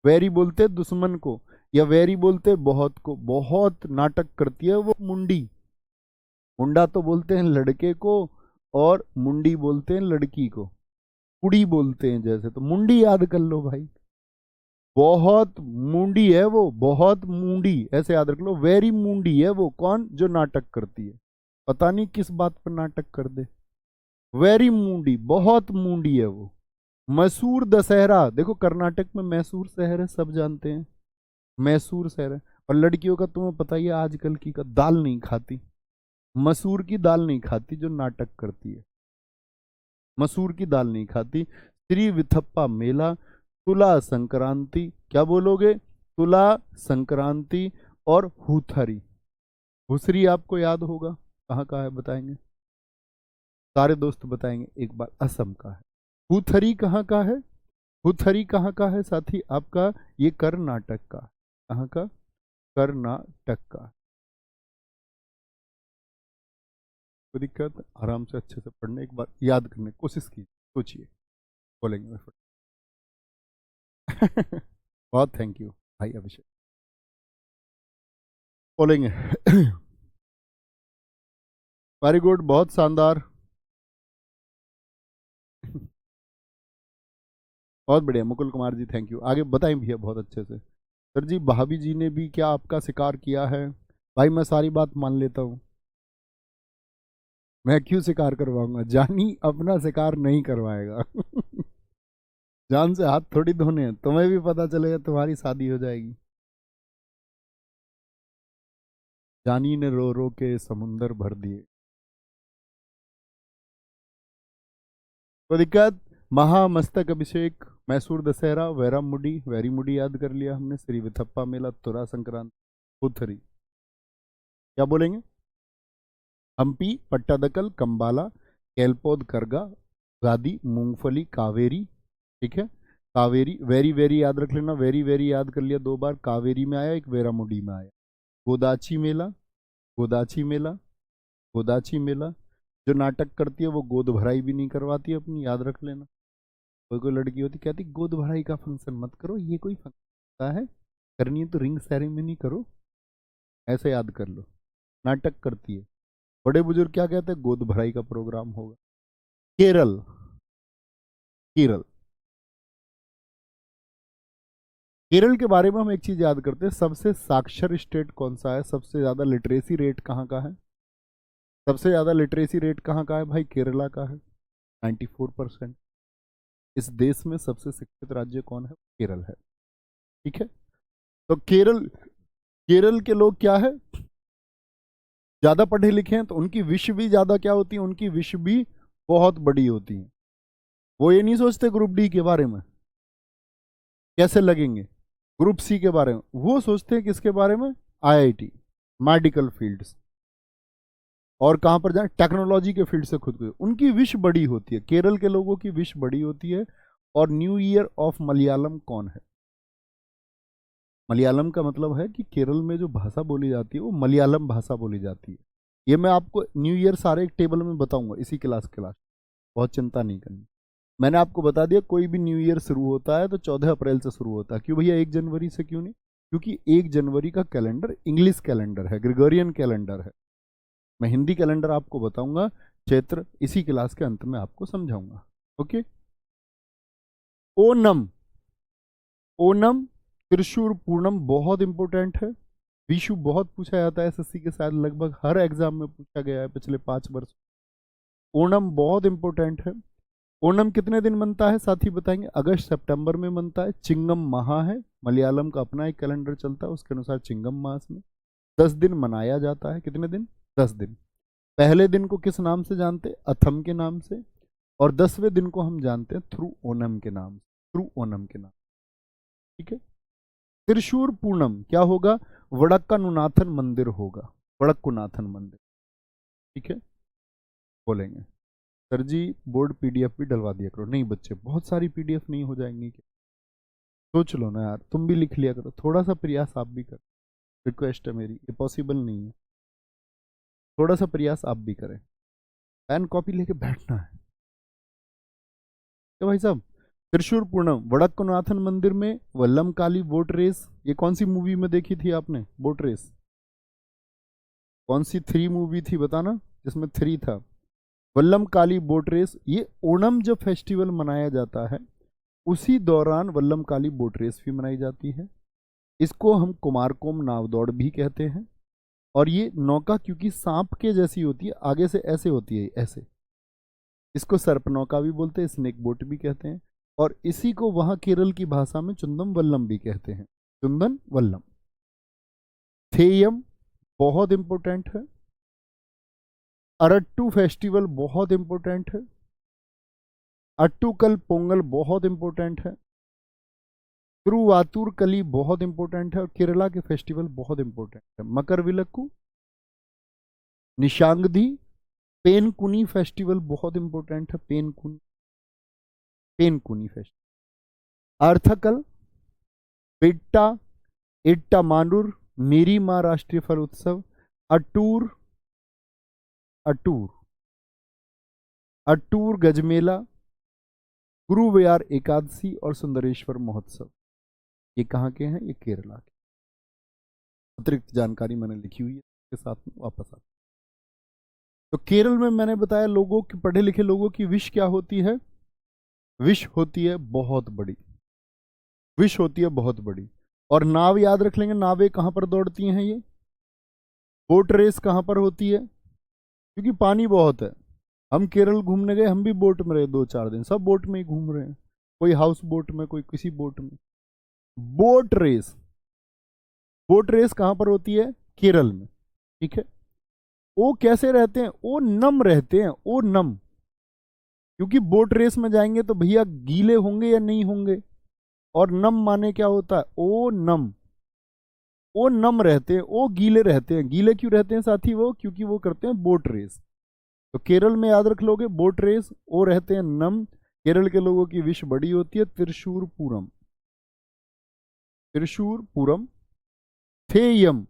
वेरी बोलते दुश्मन को, या वेरी बोलते बहुत को। बहुत नाटक करती है वो मुंडी। मुंडा तो बोलते हैं लड़के को, और मुंडी बोलते हैं लड़की को। कुड़ी बोलते हैं जैसे, तो मुंडी याद कर लो भाई। बहुत मुंडी है वो, बहुत मुंडी, ऐसे याद रख लो। वेरी मुंडी है वो। कौन? जो नाटक करती है। पता नहीं किस बात पर नाटक कर दे। वेरी मुंडी, बहुत मुंडी है वो। मैसूर दशहरा, देखो कर्नाटक में मैसूर शहर है, सब जानते हैं, मैसूर शहर है। और लड़कियों का तुम्हें पता ही है, आजकल की का दाल नहीं खाती, मसूर की दाल नहीं खाती जो नाटक करती है, मसूर की दाल नहीं खाती। श्री विथप्पा मेला, तुला संक्रांति। क्या बोलोगे? तुला संक्रांति। और हुथरी। हुसरी आपको याद होगा, कहाँ का है बताएंगे? सारे दोस्त बताएंगे एक बार। असम का है। हुथरी कहाँ का है? हुथरी कहाँ का है साथी आपका? ये कर्नाटक का। कहाँ का? कर्नाटक का। कोई दिक्कत? आराम से अच्छे से पढ़ने, एक बार याद करने की कोशिश कीजिए, सोचिए, बोलेंगे मैं बहुत थैंक यू भाई अभिषेक। बोलेंगे वेरी गुड, बहुत शानदार, बहुत बढ़िया मुकुल कुमार जी, थैंक यू। आगे बताएं भैया बहुत अच्छे से। सर जी भाभी जी ने भी क्या आपका शिकार किया है? भाई मैं सारी बात मान लेता हूँ, मैं क्यों शिकार करवाऊंगा? जानी अपना शिकार नहीं करवाएगा। जान से हाथ थोड़ी धोने हैं, तुम्हें भी पता चलेगा तुम्हारी शादी हो जाएगी। जानी ने रो रो के समुंदर भर दिए। कोई दिक्कत? महामस्तक अभिषेक, मैसूर दशहरा, वैरा मुडी, वेरी मुडी याद कर लिया हमने, श्री विथप्पा मेला, तुरा संक्रांत, पुथरी। क्या बोलेंगे? हम्पी, पट्टादकल, कंबाला, केलपोद, करगा, गादी, मूंगफली, कावेरी। ठीक है, कावेरी, वेरी वेरी याद रख लेना, वेरी वेरी याद कर लिया 2 बार, कावेरी में आया, एक वेरामुडी में आया। गोदाची मेला, गोदाची मेला, गोदाची मेला। जो नाटक करती है वो गोद भराई भी नहीं करवाती अपनी, याद रख लेना। कोई कोई लड़की होती कहती गोद भराई का फंक्शन मत करो, ये कोई फंक्शन होता है, करनी है तो रिंग सेरेमनी करो, ऐसे याद कर लो। नाटक करती है। बड़े बुजुर्ग क्या कहते हैं? गोद भराई का प्रोग्राम होगा। केरल, केरल, केरल के बारे में हम एक चीज याद करते हैं, सबसे साक्षर स्टेट कौन सा है? सबसे ज्यादा लिटरेसी रेट कहाँ का है? सबसे ज्यादा लिटरेसी रेट कहाँ का है भाई? केरला का है, 94%। इस देश में सबसे शिक्षित राज्य कौन है? केरल है। ठीक है, तो केरल, केरल के लोग क्या है, ज्यादा पढ़े लिखे हैं, तो उनकी विश भी ज्यादा क्या होती है? उनकी विश भी बहुत बड़ी होती है। वो ये नहीं सोचते ग्रुप डी के बारे में कैसे लगेंगे, ग्रुप सी के बारे में, वो सोचते हैं किसके बारे में? आईआईटी, मेडिकल फील्ड्स, और कहां पर जाए? टेक्नोलॉजी के फील्ड से खुद को, उनकी विश बड़ी होती है, केरल के लोगों की विश बड़ी होती है। और न्यू ईयर ऑफ मलयालम कौन है? मलयालम का मतलब है कि केरल में जो भाषा बोली जाती है वो मलयालम भाषा बोली जाती है। ये मैं आपको न्यू ईयर सारे एक टेबल में बताऊंगा इसी क्लास, बहुत चिंता नहीं करनी। मैंने आपको बता दिया कोई भी न्यू ईयर शुरू होता है तो 14 अप्रैल से शुरू होता है। क्यों भैया 1 जनवरी से क्यों नहीं? क्योंकि 1 जनवरी का कैलेंडर इंग्लिश कैलेंडर है, ग्रेगोरियन कैलेंडर है। मैं हिंदी कैलेंडर आपको बताऊंगा, चैत्र इसी क्लास के अंत में आपको समझाऊंगा। ओके। ओनम, ओनम, त्रिशूर पूर्णम बहुत इंपॉर्टेंट है। विशु बहुत पूछा जाता है एसएससी के, साथ लगभग हर एग्जाम में पूछा गया है पिछले 5 वर्ष। ओणम बहुत इंपॉर्टेंट है। ओणम कितने दिन मनता है साथी बताएंगे? अगस्त सितंबर में मनता है। चिंगम माह है, मलयालम का अपना एक कैलेंडर चलता है, उसके अनुसार चिंगम मास में 10 दिन मनाया जाता है। कितने दिन? 10 दिन। पहले दिन को किस नाम से जानते? अथम के नाम से। और 10वें दिन को हम जानते हैं थ्रू ओनम के नाम से, थ्रू ओनम के नाम। ठीक है। त्रिशूर पूर्णम क्या होगा? वड़क्कनाथन मंदिर होगा, वड़क्कनाथन मंदिर। ठीक है, बोलेंगे सर जी बोर्ड पीडीएफ भी डलवा दिया करो। नहीं बच्चे, बहुत सारी पीडीएफ नहीं हो जाएंगी क्या? सोच लो ना यार, तुम भी लिख लिया करो, थोड़ा सा प्रयास आप भी करो, रिक्वेस्ट है मेरी, ये पॉसिबल नहीं है। थोड़ा सा प्रयास आप भी करें, पेन कॉपी लेके बैठना है। तो भाई साहब, त्रिशूर पूर्णम, वड़क्कनाथन मंदिर में वल्लम काली बोट रेस, ये कौन सी मूवी में देखी थी आपने बोट रेस? कौन सी 3 मूवी थी बताना जिसमें 3 था? वल्लम काली बोट रेस। ये ओणम जब फेस्टिवल मनाया जाता है उसी दौरान वल्लम काली बोट रेस भी मनाई जाती है। इसको हम कुमारकोम नाव दौड़ भी कहते हैं। और ये नौका क्योंकि सांप के जैसी होती है, आगे से ऐसे होती है, ऐसे, इसको सर्प नौका भी बोलते हैं, स्नेक बोट भी कहते हैं। और इसी को वहां केरल की भाषा में चुंदम वल्लम भी कहते हैं, चुंदन वल्लम। थेयम बहुत इंपॉर्टेंट है। अरट्टू फेस्टिवल बहुत इंपॉर्टेंट है। अट्टूकल पोंगल बहुत इंपॉर्टेंट है। तिरुवातूर कली बहुत इंपॉर्टेंट है। और केरला के फेस्टिवल बहुत इंपॉर्टेंट है, मकर विलक्कू, निशांगदी, पेनकुनी फेस्टिवल बहुत इंपॉर्टेंट है, पेनकुनी, पेनकुनी फेस्टिवल। अर्थकल, पिट्टा, इट्टा मांडूर, मेरी माँ राष्ट्रीय फल उत्सव, अटूर, अटूर, अटूर गजमेला, गुरुव्यार एकादशी और सुंदरेश्वर महोत्सव। ये कहाँ के हैं? ये केरला के। अतिरिक्त जानकारी मैंने लिखी हुई है इसके साथ में, वापस आते। तो केरल में मैंने बताया लोगों की, पढ़े लिखे लोगों की विश क्या होती है? विश होती है बहुत बड़ी, विश होती है बहुत बड़ी। और नाव याद रख लेंगे, नावें कहां पर दौड़ती हैं? ये बोट रेस कहां पर होती है? क्योंकि पानी बहुत है। हम केरल घूमने गए, हम भी बोट में रहे 2-4 दिन, सब बोट में ही घूम रहे हैं, कोई हाउस बोट में, कोई किसी बोट में। बोट रेस, बोट रेस कहां पर होती है? केरल में। ठीक है। वो कैसे रहते हैं? वो नम रहते हैं, वो नम। क्योंकि बोट रेस में जाएंगे तो भैया गीले होंगे या नहीं होंगे? और नम माने क्या होता है? ओ नम। वो नम रहते हैं, वो गीले रहते हैं। गीले क्यों रहते हैं साथी? वो क्योंकि वो करते हैं बोट रेस। तो केरल में याद रख लोगे, बोट रेस, वो रहते हैं नम। केरल के लोगों की विश बड़ी होती है, त्रिशूर पूरम, त्रिशूर पूरम, थेयम,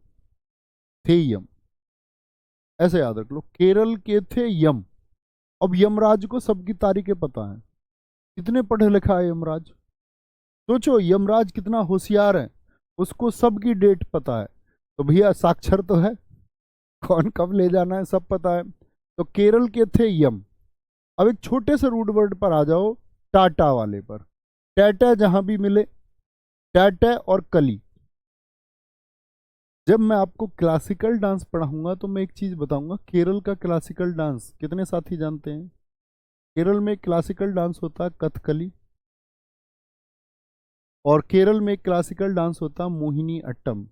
थेयम, ऐसे याद रख लो। केरल के थे यम। अब यमराज को सबकी तारीखें पता है, कितने पढ़े लिखा है यमराज। सोचो यमराज कितना होशियार है, उसको सबकी डेट पता है। तो भैया साक्षर तो है, कौन कब ले जाना है सब पता है। तो केरल के थे यम। अब एक छोटे से रूट वर्ड पर आ जाओ, टाटा वाले पर। टाटा जहां भी मिले, टाटा और कली। जब मैं आपको क्लासिकल डांस पढ़ाऊंगा तो मैं एक चीज बताऊंगा, केरल का क्लासिकल डांस कितने साथी जानते हैं? केरल में क्लासिकल डांस होता है कथकली, और केरल में क्लासिकल डांस होता है मोहिनी अट्टम।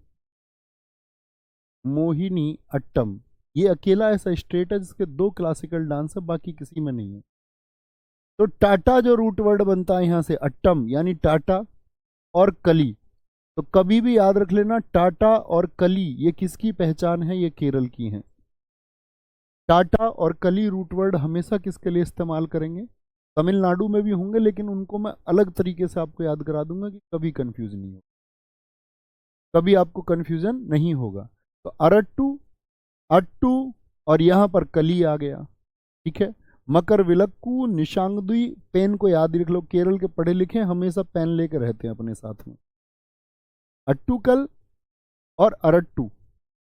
मोहिनी अट्टम, ये अकेला ऐसा स्टेट है जिसके 2 क्लासिकल डांस है, बाकी किसी में नहीं है। तो टाटा जो रूट वर्ड बनता है यहां से, अट्टम यानी टाटा और कली। तो कभी भी याद रख लेना, टाटा और कली ये किसकी पहचान है? ये केरल की है। टाटा और कली रूट वर्ड हमेशा किसके लिए इस्तेमाल करेंगे? तमिलनाडु में भी होंगे, लेकिन उनको मैं अलग तरीके से आपको याद करा दूंगा कि कभी कंफ्यूज नहीं हो, कभी आपको कंफ्यूजन नहीं होगा। तो अरट्टू, अट्टू, और यहां पर कली आ गया। ठीक है। मकर विलक्कू, निशांगदुई, पेन को याद रख लो, केरल के पढ़े लिखे हमेशा पेन लेकर रहते हैं अपने साथ में। अट्टूकल और अरट्टू,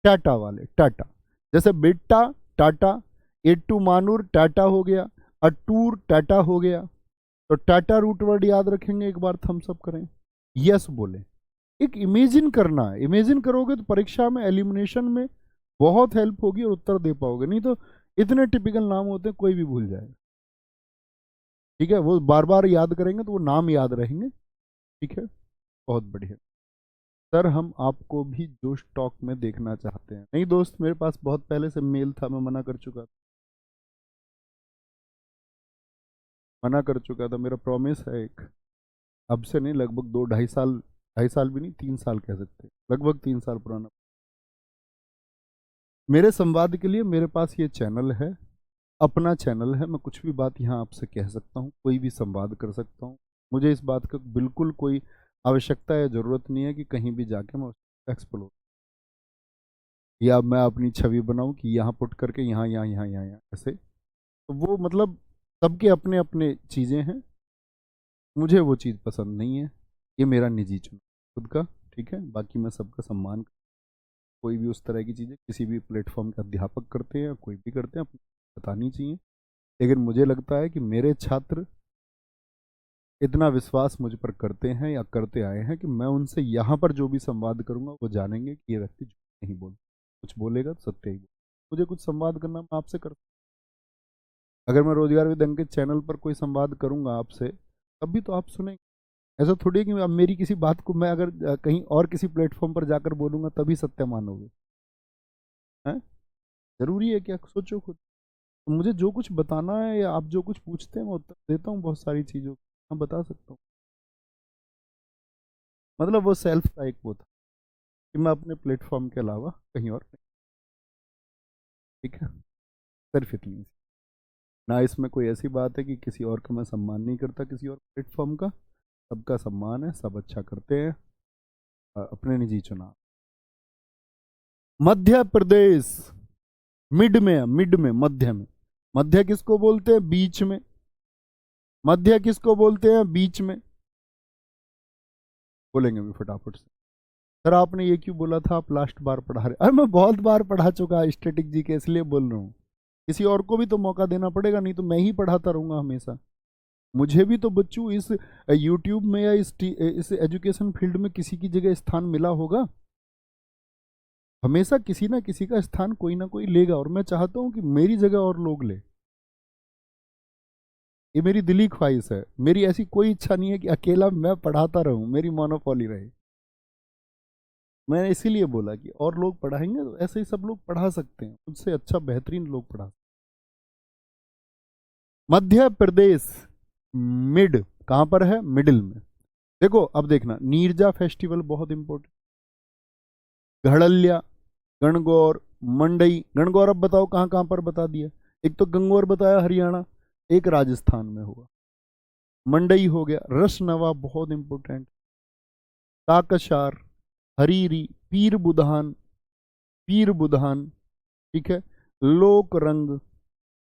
टाटा वाले, टाटा। जैसे बेट्टा टाटा, एट्टू मानूर टाटा हो गया, अट्टूर टाटा हो गया। तो टाटा रूट वर्ड याद रखेंगे, एक बार थम्स अप करें, यस बोले। एक इमेजिन करना है, इमेजिन करोगे तो परीक्षा में, एलिमिनेशन में बहुत हेल्प होगी और उत्तर दे पाओगे। नहीं तो इतने टिपिकल नाम होते हैं, कोई भी भूल जाएगा। ठीक है, वो बार बार याद करेंगे तो वो नाम याद रहेंगे। ठीक है, बहुत बढ़िया। सर हम आपको भी जोश टॉक में देखना चाहते हैं। नहीं दोस्त, मेरे पास बहुत पहले से मेल था, मैं मना कर चुका था, मना कर चुका था। मेरा प्रॉमिस है एक, अब से नहीं, लगभग 2-2.5 साल, 2.5 साल भी नहीं, 3 साल कह सकते, लगभग 3 साल पुराना। मेरे संवाद के लिए मेरे पास ये चैनल है, अपना चैनल है। मैं कुछ भी बात यहाँ आपसे कह सकता हूँ, कोई भी संवाद कर सकता हूँ। मुझे इस बात का बिल्कुल कोई आवश्यकता या ज़रूरत नहीं है कि कहीं भी जाके मैं उसको एक्सप्लोर, या मैं अपनी छवि बनाऊं कि यहाँ पुट करके यहाँ यहाँ यहाँ यहाँ यहाँ ऐसे। तो वो मतलब सबके अपने अपने चीज़ें हैं, मुझे वो चीज़ पसंद नहीं है, ये मेरा निजी चुनाव खुद का। ठीक है, बाकी मैं सबका सम्मान, कोई भी उस तरह की चीज़ें किसी भी प्लेटफॉर्म के अध्यापक करते हैं या कोई भी करते हैं, अपनी बतानी चाहिए। लेकिन मुझे लगता है कि मेरे छात्र इतना विश्वास मुझ पर करते हैं या करते आए हैं कि मैं उनसे यहाँ पर जो भी संवाद करूँगा वो जानेंगे कि ये व्यक्ति झूठ नहीं बोल, कुछ बोलेगा तो सत्य ही बोल। मुझे कुछ संवाद करना, मैं आपसे कर, अगर मैं रोजगार विद अंकित चैनल पर कोई संवाद करूँगा आपसे, तब भी तो आप सुनेंगे। ऐसा थोड़ी है कि अब मेरी किसी बात को मैं अगर कहीं और किसी प्लेटफॉर्म पर जाकर बोलूँगा तभी सत्य मानोगे? हैं? जरूरी है क्या? सोचो खुद। तो मुझे जो कुछ बताना है या आप जो कुछ पूछते हैं मैं उत्तर देता हूँ, बहुत सारी चीज़ों को मैं बता सकता हूँ। मतलब वो सेल्फ का एक वो था कि मैं अपने प्लेटफॉर्म के अलावा कहीं और नहीं। ठीक है, सिर्फ इतनी सी। ना इसमें कोई ऐसी बात है कि किसी और का मैं सम्मान नहीं करता, किसी और प्लेटफॉर्म का, सबका सम्मान है, सब अच्छा करते हैं, अपने निजी चुनाव। मध्य प्रदेश मिड में है, मिड में, मध्य में। मध्य किसको बोलते हैं? बीच में। मध्य किसको बोलते हैं? बीच में। बोलेंगे भी फटाफट से। सर आपने ये क्यों बोला था, आप लास्ट बार पढ़ा रहे? अरे मैं बहुत बार पढ़ा चुका स्टैटिक जी के, इसलिए बोल रहा हूँ। किसी और को भी तो मौका देना पड़ेगा, नहीं तो मैं ही पढ़ाता रहूंगा हमेशा। मुझे भी तो बच्चों इस यूट्यूब में या इस एजुकेशन फील्ड में किसी की जगह स्थान मिला होगा। हमेशा किसी ना किसी का स्थान कोई ना कोई लेगा, और मैं चाहता हूं कि मेरी जगह और लोग ले। ये मेरी दिली ख्वाहिश है, मेरी ऐसी कोई इच्छा नहीं है कि अकेला मैं पढ़ाता रहूं, मेरी मोनोपोली रहे। मैंने इसीलिए बोला कि और लोग पढ़ाएंगे तो ऐसे ही सब लोग पढ़ा सकते हैं, उससे अच्छा बेहतरीन लोग पढ़ा सकते। मध्य प्रदेश मिड कहां पर है? मिडिल में। देखो अब देखना, नीरजा फेस्टिवल बहुत इंपॉर्टेंट, घड़लिया, गणगौर, मंडई। गणगौर अब बताओ कहां कहां पर बता दिया। एक तो गंगौर बताया हरियाणा, एक राजस्थान में होगा। मंडई हो गया, रसनवा बहुत इंपॉर्टेंट, काकशार, हरीरी, पीर बुधान, पीर बुधान, ठीक है। लोक रंग,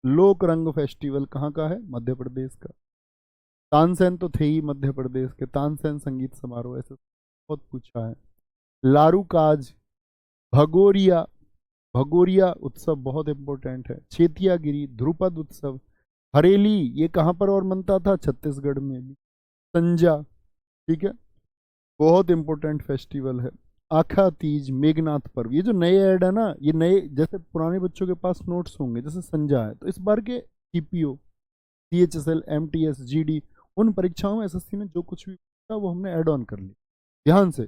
लोक रंग फेस्टिवल कहाँ का है? मध्य प्रदेश का। तानसेन तो थे ही मध्य प्रदेश के, तानसेन संगीत समारोह, ऐसे बहुत पूछा है। लारूकाज, भगोरिया, भगोरिया उत्सव बहुत इंपॉर्टेंट है। चेतियागिरी, ध्रुपद उत्सव, हरेली, ये कहाँ पर और मनता था? छत्तीसगढ़ में भी। संजा, ठीक है, बहुत इंपॉर्टेंट फेस्टिवल है। आखा तीज, मेघनाथ पर्व, ये जो नए ऐड है ना, ये नए, जैसे पुराने बच्चों के पास नोट्स होंगे, जैसे संजा है, तो इस बार के सीपीओ, सीएचएसएल, एमटीएस, जीडी, उन परीक्षाओं में एसएससी ने जो कुछ भी था वो हमने ऐड ऑन कर लिया। ध्यान से,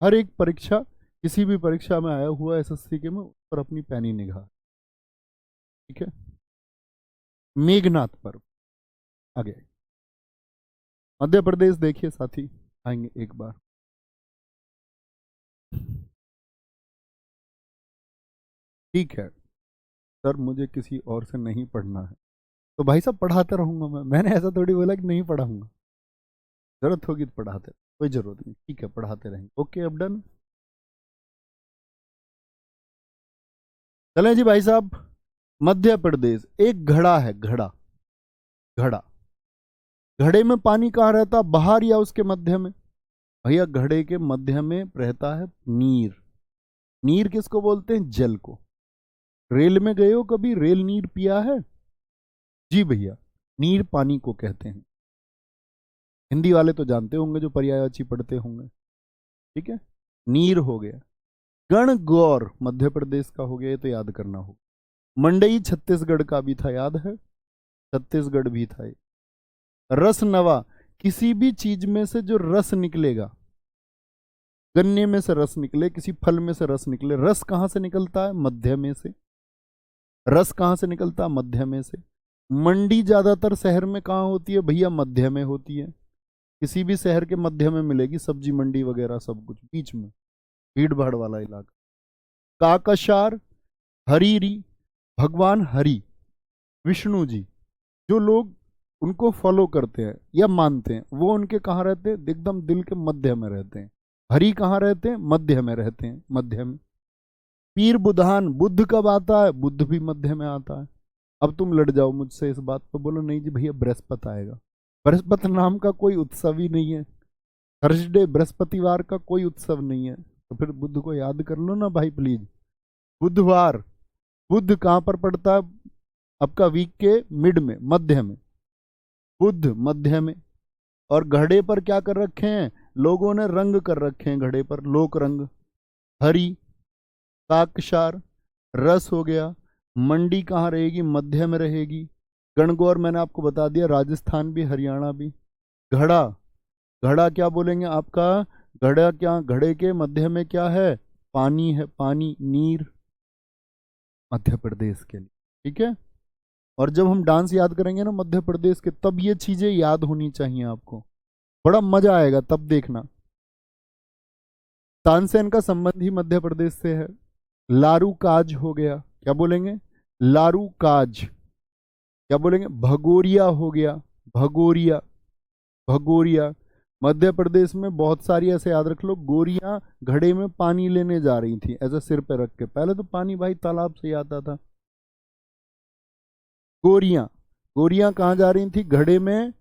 हर एक परीक्षा, किसी भी परीक्षा में आया हुआ एसएससी के में, उस पर अपनी पैनी निगाह, ठीक है। मेघनाथ पर्व आगे, मध्य प्रदेश देखिए साथी, आएंगे एक बार। ठीक है सर, मुझे किसी और से नहीं पढ़ना है, तो भाई साहब पढ़ाते रहूंगा मैंने ऐसा थोड़ी बोला कि नहीं पढ़ाऊंगा, जरूरत होगी तो पढ़ाते, कोई जरूरत नहीं, ठीक है पढ़ाते रहेंगे। ओके अब डन। चलें जी भाई साहब, मध्य प्रदेश, एक घड़ा है, घड़ा, घड़ा, घड़े में पानी कहाँ रहता? बाहर या उसके मध्य में? भैया घड़े के मध्य में रहता है नीर। नीर किसको बोलते हैं? जल को। रेल में गए हो कभी? रेल नीर पिया है? जी भैया, नीर पानी को कहते हैं। हिंदी वाले तो जानते होंगे जो पर्यायवाची पढ़ते होंगे, ठीक है। नीर हो गया। गणगौर मध्य प्रदेश का हो गया, ये तो याद करना होगा। मंडई छत्तीसगढ़ का भी था, याद है, छत्तीसगढ़ भी था ये। रस नवा, किसी भी चीज में से जो रस निकलेगा, गन्ने में से रस निकले, किसी फल में से रस निकले, रस कहां से निकलता है? मध्य में से। रस कहां से निकलता है? मध्य में से। मंडी ज्यादातर शहर में कहां होती है भैया? मध्य में होती है। किसी भी शहर के मध्य में मिलेगी सब्जी मंडी वगैरह, सब कुछ बीच में, भीड़ भाड़ वाला इलाका। काकशार, हरीरी, भगवान हरि, विष्णु जी, जो लोग उनको फॉलो करते हैं या मानते हैं, वो उनके कहाँ रहते हैं? एकदम दिल के मध्य में रहते हैं। हरि कहाँ रहते हैं? मध्य में रहते हैं, मध्य में। पीर बुधान, बुद्ध कब आता है? बुद्ध भी मध्य में आता है। अब तुम लड़ जाओ मुझसे इस बात पर, बोलो नहीं जी भैया बृहस्पति आएगा। बृहस्पति नाम का कोई उत्सव ही नहीं है, थर्सडे बृहस्पतिवार का कोई उत्सव नहीं है, तो फिर बुद्ध को याद कर लो ना भाई प्लीज। बुधवार, बुद्ध कहाँ पर पड़ता है? आपका वीक के मिड में, मध्य में, बुद्ध मध्य में। और घड़े पर क्या कर रखे हैं लोगों ने? रंग कर रखे हैं घड़े पर, लोक रंग। हरी, काकशार, रस हो गया। मंडी कहाँ रहेगी? मध्य में रहेगी। गणगौर मैंने आपको बता दिया, राजस्थान भी, हरियाणा भी। घड़ा, घड़ा क्या बोलेंगे आपका? घड़ा क्या? घड़े के मध्य में क्या है? पानी है, पानी, नीर, मध्य प्रदेश के लिए, ठीक है। और जब हम डांस याद करेंगे ना मध्य प्रदेश के, तब ये चीजें याद होनी चाहिए आपको, बड़ा मजा आएगा तब देखना। तानसेन का संबंध ही मध्य प्रदेश से है। लारू काज हो गया, क्या बोलेंगे? लारू काज, क्या बोलेंगे? भगोरिया हो गया, भगोरिया, भगोरिया। मध्य प्रदेश में बहुत सारी, ऐसे याद रख लो, गोरियां घड़े में पानी लेने जा रही थी, ऐसे सिर पे रख के। पहले तो पानी भाई तालाब से आता था। गोरियां, गोरियां कहाँ जा रही थी? घड़े में,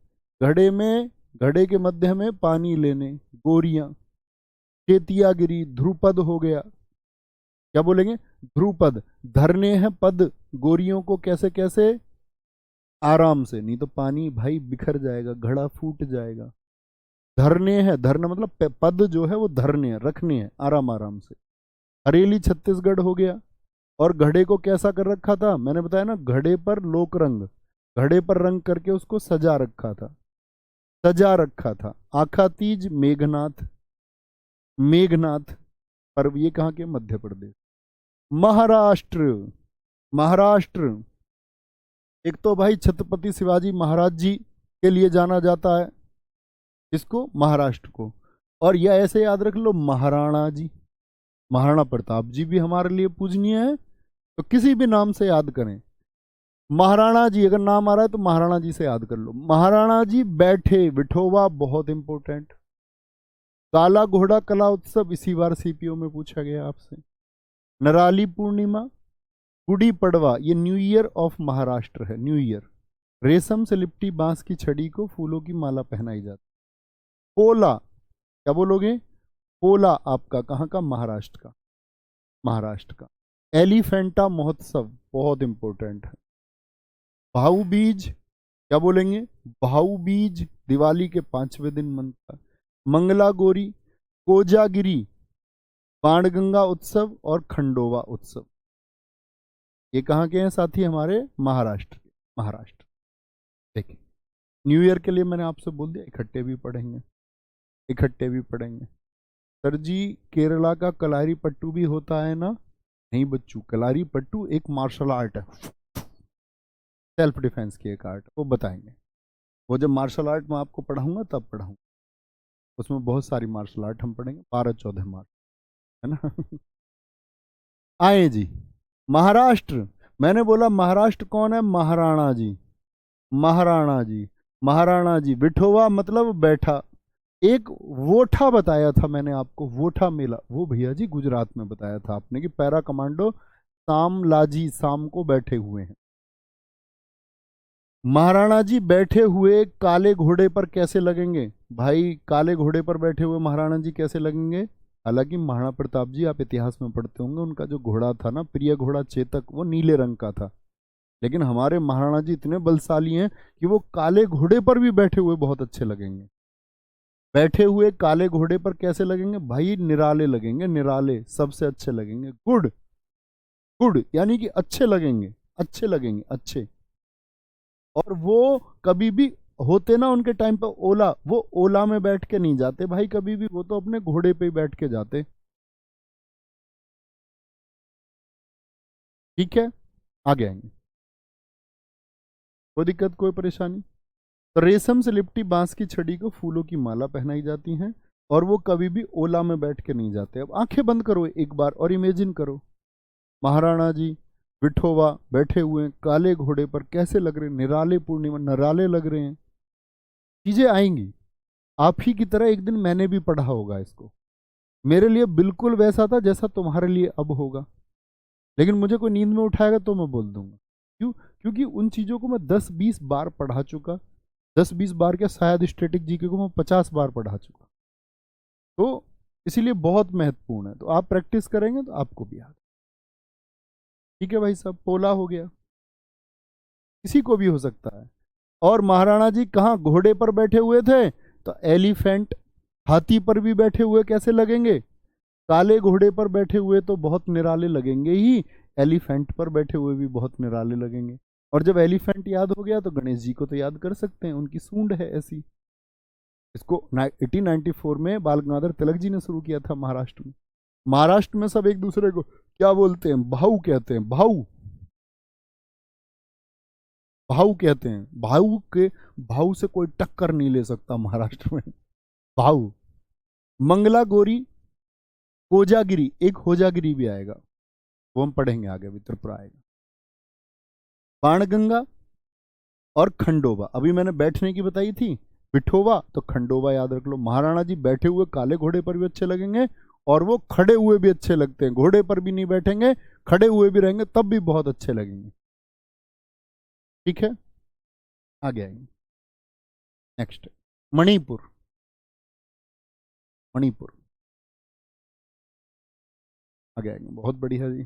घड़े में घड़े के मध्य में पानी लेने, गोरियां, चेतियागिरी, ध्रुपद हो गया। क्या बोलेंगे? ध्रुपद। धरने हैं पद गोरियों को, कैसे कैसे? आराम से, नहीं तो पानी भाई बिखर जाएगा, घड़ा फूट जाएगा। धरने हैं, धरना मतलब पद जो है वो धरने हैं, रखने हैं आराम आराम से। हरेली छत्तीसगढ़ हो गया। और घड़े को कैसा कर रखा था? मैंने बताया ना, घड़े पर लोक रंग, घड़े पर रंग करके उसको सजा रखा था, सजा रखा था। आखातीज मेघनाथ, मेघनाथ पर्व ये कहाँ के? मध्य प्रदेश। महाराष्ट्र, महाराष्ट्र एक तो भाई छत्रपति शिवाजी महाराज जी के लिए जाना जाता है, इसको महाराष्ट्र को। और यह ऐसे याद रख लो, महाराणा जी, महाराणा प्रताप जी भी हमारे लिए पूजनीय है, तो किसी भी नाम से याद करें। महाराणा जी अगर नाम आ रहा है तो महाराणा जी से याद कर लो। महाराणा जी बैठे, विठोबा बहुत इंपॉर्टेंट। काला घोड़ा कला उत्सव इसी बार सीपीओ में पूछा गया आपसे। नराली पूर्णिमा, गुड़ी पड़वा, ये न्यू ईयर ऑफ महाराष्ट्र है, न्यू ईयर। रेशम से लिपटी बांस की छड़ी को फूलों की माला पहनाई जाती। पोला, क्या बोलोगे? पोला आपका कहाँ का? महाराष्ट्र का, महाराष्ट्र का। एलिफेंटा महोत्सव बहुत इंपॉर्टेंट है। भाऊ बीज, क्या बोलेंगे? भाऊ बीज दिवाली के 5वें दिन मनता है। मंगला गोरी, कोजागिरी, बाणगंगा उत्सव और खंडोवा उत्सव, ये कहाँ के हैं साथी? हमारे महाराष्ट्र के, महाराष्ट्र। देखिए न्यू ईयर के लिए मैंने आपसे बोल दिया इकट्ठे भी पढ़ेंगे, इकट्ठे भी पढ़ेंगे। सर जी केरला का कलारी पट्टू भी होता है ना? नहीं बच्चू, कलारी पट्टू एक मार्शल आर्ट है, सेल्फ डिफेंस की एक आर्ट, वो बताएंगे। वो जब मार्शल आर्ट में आपको पढ़ाऊंगा तब पढ़ाऊंगा, उसमें बहुत सारी मार्शल आर्ट हम पढ़ेंगे, 12-14 मार्च, है ना। आए जी महाराष्ट्र, मैंने बोला महाराष्ट्र कौन है? महाराणा जी, महाराणा जी, महाराणा जी। विठोवा मतलब बैठा। एक वोठा बताया था मैंने आपको, वोठा मेला, वो भैया जी गुजरात में बताया था आपने कि पैरा कमांडो शाम लाजी शाम को बैठे हुए हैं। महाराणा जी बैठे हुए काले घोड़े पर कैसे लगेंगे? भाई काले घोड़े पर बैठे हुए महाराणा जी कैसे लगेंगे? हालांकि महाराणा प्रताप जी आप इतिहास में पढ़ते होंगे, उनका जो घोड़ा था ना, प्रिय घोड़ा चेतक, वो नीले रंग का था। लेकिन हमारे महाराणा जी इतने बलशाली हैं कि वो काले घोड़े पर भी बैठे हुए बहुत अच्छे लगेंगे। बैठे हुए काले घोड़े पर कैसे लगेंगे? भाई निराले लगेंगे, निराले, सबसे अच्छे लगेंगे। गुड, गुड यानी कि अच्छे लगेंगे, अच्छे लगेंगे, अच्छे। और वो कभी भी होते ना उनके टाइम पे ओला, वो ओला में बैठ के नहीं जाते भाई कभी भी, वो तो अपने घोड़े पे ही बैठ के जाते। ठीक है, आगे आएंगे, कोई दिक्कत कोई परेशानी? तो रेशम से लिपटी बांस की छड़ी को फूलों की माला पहनाई जाती हैं, और वो कभी भी ओला में बैठ के नहीं जाते। अब आंखें बंद करो एक बार और इमेजिन करो, महाराणा जी विठोबा बैठे हुए हैं काले घोड़े पर, कैसे लग रहे हैं? निराले, पूर्णिमा निराले लग रहे हैं। चीजें आएंगी आप ही की तरह, एक दिन मैंने भी पढ़ा होगा इसको, मेरे लिए बिल्कुल वैसा था जैसा तुम्हारे लिए अब होगा। लेकिन मुझे कोई नींद में उठाएगा तो मैं बोल दूंगा। क्यों? क्योंकि उन चीजों को मैं 10-20 बार पढ़ा चुका, 10-20 बार क्या, शायद स्टैटिक जीके को मैं 50 बार पढ़ा चुका, तो इसीलिए बहुत महत्वपूर्ण है। तो आप प्रैक्टिस करेंगे तो आपको भी याद। ठीक है भाई साहब, पोला हो गया, किसी को भी हो सकता है। और महाराणा जी कहाँ घोड़े पर बैठे हुए थे? तो एलिफेंट, हाथी पर भी बैठे हुए कैसे लगेंगे? काले घोड़े पर बैठे हुए तो बहुत निराले लगेंगे ही, एलिफेंट पर बैठे हुए भी बहुत निराले लगेंगे। और जब एलिफेंट याद हो गया तो गणेश जी को तो याद कर सकते हैं, उनकी सूंड है ऐसी। इसको 1894 में बाल गंगाधर तिलक जी ने शुरू किया था महाराष्ट्र में। महाराष्ट्र में सब एक दूसरे को क्या बोलते हैं? भाऊ कहते हैं, भाऊ, भाऊ कहते हैं। भाऊ के, भाऊ से कोई टक्कर नहीं ले सकता महाराष्ट्र में, भाऊ। मंगला गोरी, कोजागिरी, एक होजागिरी भी आएगा, वो हम पढ़ेंगे आगे, भी त्रिपुरा आएगा। बाणगंगा और खंडोबा, अभी मैंने बैठने की बताई थी, पिठोबा, तो खंडोबा याद रख लो। महाराणा जी बैठे हुए काले घोड़े पर भी अच्छे लगेंगे, और वो खड़े हुए भी अच्छे लगते हैं, घोड़े पर भी नहीं बैठेंगे, खड़े हुए भी रहेंगे तब भी बहुत अच्छे लगेंगे। ठीक है, आगे आएंगे नेक्स्ट। मणिपुर, मणिपुर। आगे आएंगे, बहुत बढ़िया जी।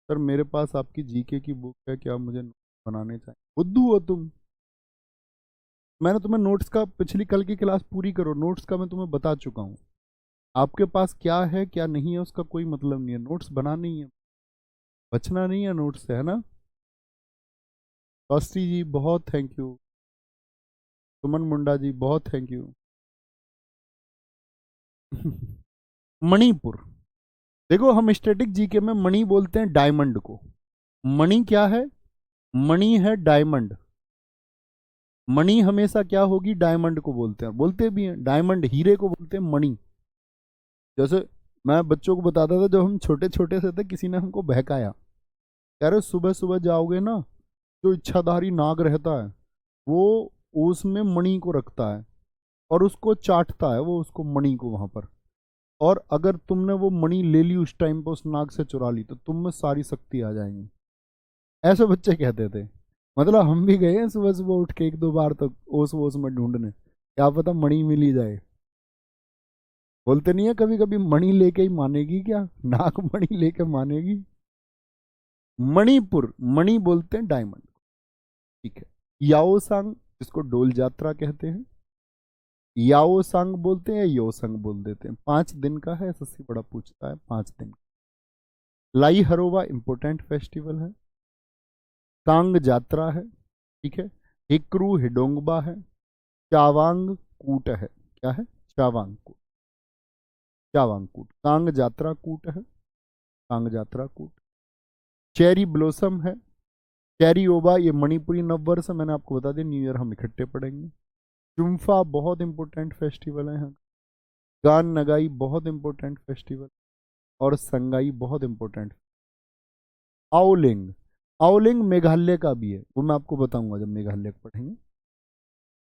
सर मेरे पास आपकी जीके की बुक है, क्या मुझे नोट्स बनाने चाहिए? बुद्धू हो तुम। मैंने तुम्हें नोट्स का, पिछली कल की क्लास पूरी करो, नोट्स का मैं तुम्हें बता चुका हूँ। आपके पास क्या है क्या नहीं है उसका कोई मतलब नहीं है, नोट्स बनाना ही है, बचना नहीं है नोट्स से, है ना? कौस्ती जी बहुत थैंक यू, सुमन मुंडा जी बहुत थैंक यू। मणिपुर, देखो हम स्टैटिक जीके में मणि बोलते हैं डायमंड को। मणि क्या है? मणि है डायमंड। मणि हमेशा क्या होगी? डायमंड को बोलते हैं, बोलते भी हैं डायमंड, हीरे को बोलते हैं मणि। जैसे मैं बच्चों को बताता था, जब हम छोटे छोटे से थे, किसी ने हमको बहकाया, कह रहे सुबह सुबह जाओगे ना, जो इच्छाधारी नाग रहता है वो उसमें मणि को रखता है और उसको चाटता है, वो उसको मणि को वहां पर, और अगर तुमने वो मणि ले ली उस टाइम पर, उस नाग से चुरा ली, तो तुम में सारी शक्ति आ जाएंगी। ऐसे बच्चे कहते थे। मतलब हम भी गए हैं सुबह सुबह उठ के एक दो बार तक ओस वोस में ढूंढने, क्या पता मणि मिल ही जाए। बोलते नहीं है कभी कभी, मणि लेके ही मानेगी क्या, नाग मणि लेके मानेगी। मणिपुर, मणि बोलते हैं डायमंड, ठीक है। याओसांग, जिसको डोल यात्रा कहते हैं, याओसांग बोलते हैं, योसंग बोल देते हैं। 5 दिन का है, एसएससी बड़ा पूछता है, 5 दिन। लाई हरोवा इंपोर्टेंट फेस्टिवल है। कांग जात्रा है, ठीक है। हिक्रू हिडोंगबा है। चावांग कूट है, क्या है? चावांग कूट, चावांग कूट, कांग जात्रा कूट है, कांग जात्रा कूट। चेरी ब्लोसम है। चेरी ओबा, ये मणिपुरी नववर्ष है, मैंने आपको बता दिया, न्यू ईयर हम इकट्ठे पढ़ेंगे। चुम्फा बहुत इंपॉर्टेंट फेस्टिवल है यहाँ। गान नगाई बहुत इंपॉर्टेंट फेस्टिवल, और संगाई बहुत इंपॉर्टेंट। आओलिंग, आओलिंग मेघालय का भी है, वो मैं आपको बताऊंगा जब मेघालय को पढ़ेंगे।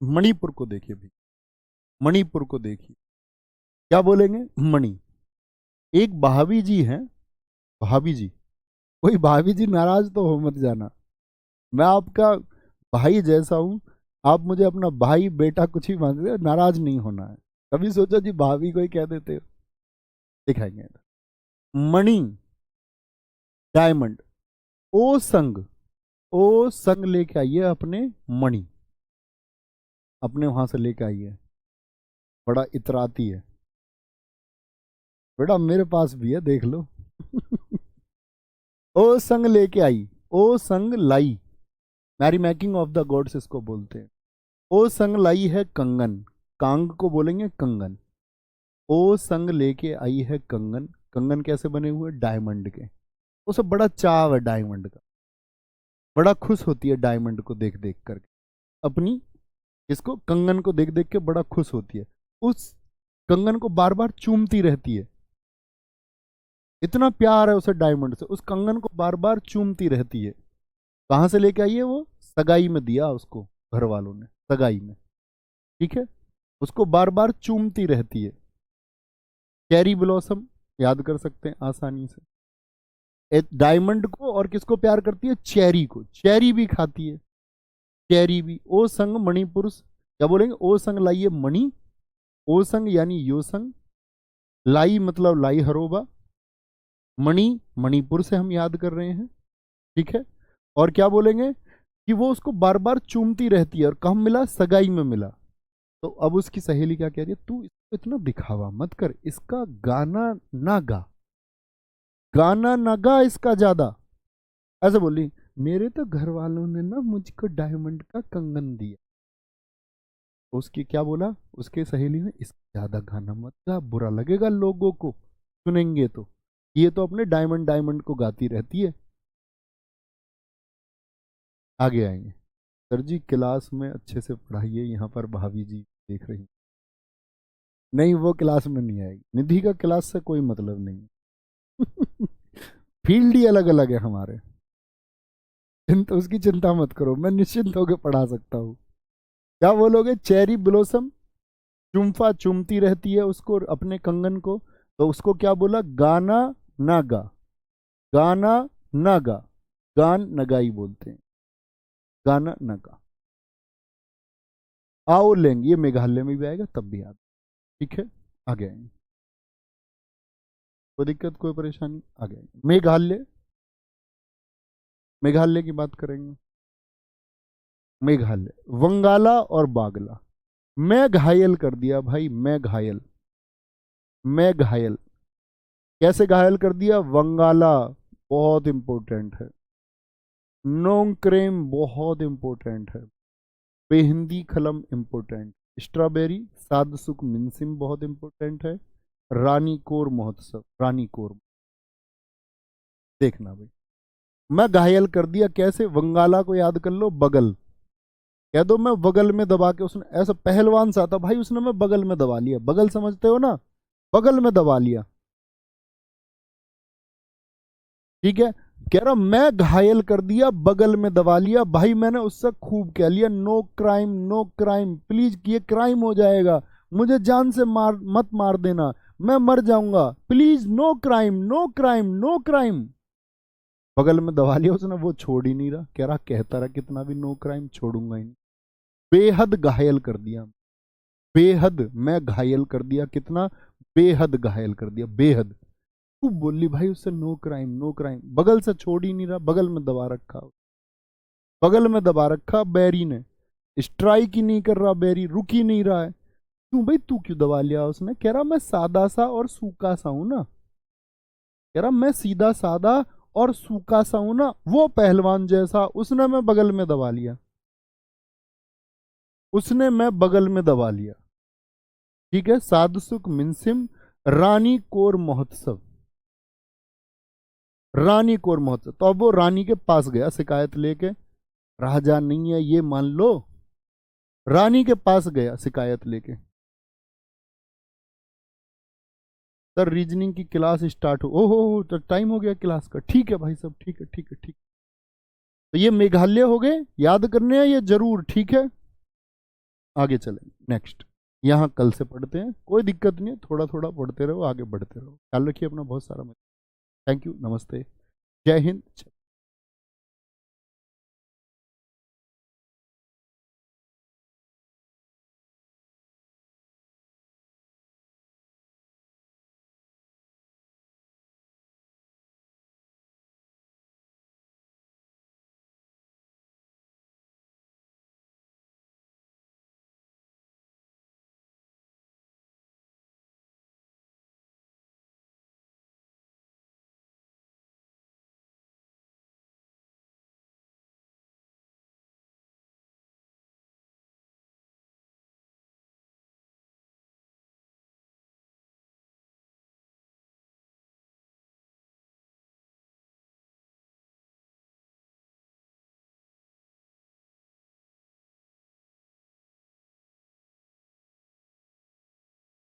मणिपुर को देखिए भाई, मणिपुर को देखिए, क्या बोलेंगे? मणि। एक भाभी जी हैं, भाभी जी, कोई भाभी जी नाराज तो हो मत जाना, मैं आपका भाई जैसा हूं, आप मुझे अपना भाई बेटा कुछ भी मानते हो, नाराज नहीं होना है। कभी सोचो जी भाभी को ही कह देते हो। दिखाएंगे मणि, डायमंड। ओ संग, ओ संग लेके आइए अपने मणि, अपने वहां से लेके आइए। बड़ा इतराती है बेटा, मेरे पास भी है, देख लो। ओ संग लेके आई, ओ संग लाई, merry making of the gods इसको बोलते हैं। ओ संग लाई है कंगन, कांग को बोलेंगे कंगन। ओ संग लेके आई है कंगन। कंगन कैसे बने हुए? डायमंड के। उसे बड़ा चाव है डायमंड का, बड़ा खुश होती है डायमंड को देख देख करके, अपनी इसको कंगन को देख देख के बड़ा खुश होती है, उस कंगन को बार बार चूमती रहती है। इतना प्यार है उसे डायमंड से, उस कंगन को बार बार चूमती रहती है। कहाँ से लेके आई है वो? सगाई में दिया उसको घर वालों ने, सगाई में, ठीक है। उसको बार बार चूमती रहती है। चेरी ब्लॉसम याद कर सकते हैं आसानी से। डायमंड को और किसको प्यार करती है? चेरी को, चेरी भी खाती है, चेरी भी। ओ संग मणिपुरुष, क्या बोलेंगे? ओ संग लाइए मणि, ओ संग यानी यो संग, लाई मतलब लाई हरोबा, मणि मणिपुर से हम याद कर रहे हैं, ठीक है। और क्या बोलेंगे कि वो उसको बार बार चूमती रहती है, और कहाँ मिला? सगाई में मिला। तो अब उसकी सहेली क्या कह रही है? तू इसको इतना दिखावा मत कर, इसका गाना ना गा, गाना ना गा इसका ज्यादा, ऐसे बोली। मेरे तो घर वालों ने ना मुझको डायमंड का कंगन दिया। उसकी क्या बोला उसके सहेली ने? इसका ज्यादा गाना मत गा, बुरा लगेगा लोगों को सुनेंगे तो, ये तो अपने डायमंड डायमंड को गाती रहती है। आगे आएंगे। सर जी क्लास में अच्छे से पढ़ाइए, यहाँ पर भाभी जी देख रही। नहीं वो क्लास में नहीं आएगी, निधि का क्लास से कोई मतलब नहीं। फील्ड ही अलग अलग है हमारे, चिंता उसकी चिंता मत करो, मैं निश्चिंत होकर पढ़ा सकता हूँ। क्या बोलोगे? चेरी ब्लोसम, चुम्फा चुमती रहती है उसको, अपने कंगन को, तो उसको क्या बोला? गाना ना गा, गाना ना गा, गान नगाई बोलते हैं, गाना ना गा। आओ लेंगे, ये मेघालय में भी आएगा तब भी याद, ठीक है। आगे आएंगे, कोई दिक्कत कोई परेशानी, आगे आएंगे। मेघालय, मेघालय की बात करेंगे। मेघालय, वंगाला और बागला। मैं घायल कर दिया भाई, मैं घायल, मैं घायल। कैसे घायल कर दिया? वंगाला बहुत इंपॉर्टेंट है, नोंक्रेम बहुत इंपॉर्टेंट है, बेहिंदी खलम इंपॉर्टेंट, स्ट्रॉबेरी सादसुक मिनसिम बहुत इंपॉर्टेंट है, रानी कोर महोत्सव, रानी कोर। देखना भाई, मैं घायल कर दिया कैसे? वंगाला को याद कर लो, बगल, कह दो मैं बगल में दबा के, उसने ऐसा पहलवान सा था भाई, उसने मैं बगल में दबा लिया, बगल समझते हो ना, बगल में दबा लिया, ठीक है। कह रहा मैं घायल कर दिया, बगल में दबा लिया भाई, मैंने उससे खूब कह लिया no crime, no crime, please, ये क्राइम हो जाएगा, मुझे जान से मार मत मार देना, मैं मर जाऊंगा, please no crime, no crime, no crime. बगल में दबा लिया उसने, वो छोड़ ही नहीं रहा, कह रहा कहता रहा कितना भी नो क्राइम, छोड़ूंगा ही नहीं। बेहद घायल कर दिया, बेहद, मैं घायल कर दिया कितना, बेहद घायल कर दिया, बेहद। खूब बोली भाई उससे नो क्राइम, नो क्राइम, बगल से छोड़ ही नहीं रहा, बगल में दबा रखा, बगल में दबा रखा बैरी ने, स्ट्राइक ही नहीं कर रहा बैरी, रुक ही नहीं रहा है। क्यों भाई, तू क्यों दबा लिया? उसने कह रहा मैं सादा सा और सूखा सा हूं ना, कह रहा मैं सीधा सादा और सूखा सा हूं ना, वो पहलवान जैसा, उसने मैं बगल में दबा लिया, उसने मैं बगल में दबा लिया, ठीक है। सादसुक मिनसिम, रानी कोर महोत्सव, रानी कोर महोत्सव। तो अब वो रानी के पास गया शिकायत लेके, राजा नहीं है ये मान लो, रानी के पास गया शिकायत लेके। सर रीजनिंग की क्लास स्टार्ट हो, ओहो तो टाइम हो गया क्लास का, ठीक है भाई सब, ठीक है ठीक है ठीक। तो ये मेघालय हो गए, याद करने हैं ये जरूर, ठीक है। आगे चलें नेक्स्ट, यहाँ कल से पढ़ते हैं, कोई दिक्कत नहीं है, थोड़ा थोड़ा पढ़ते रहो, आगे बढ़ते रहो, ख्याल रखिए अपना बहुत सारा। थैंक यू, नमस्ते, जय हिंद।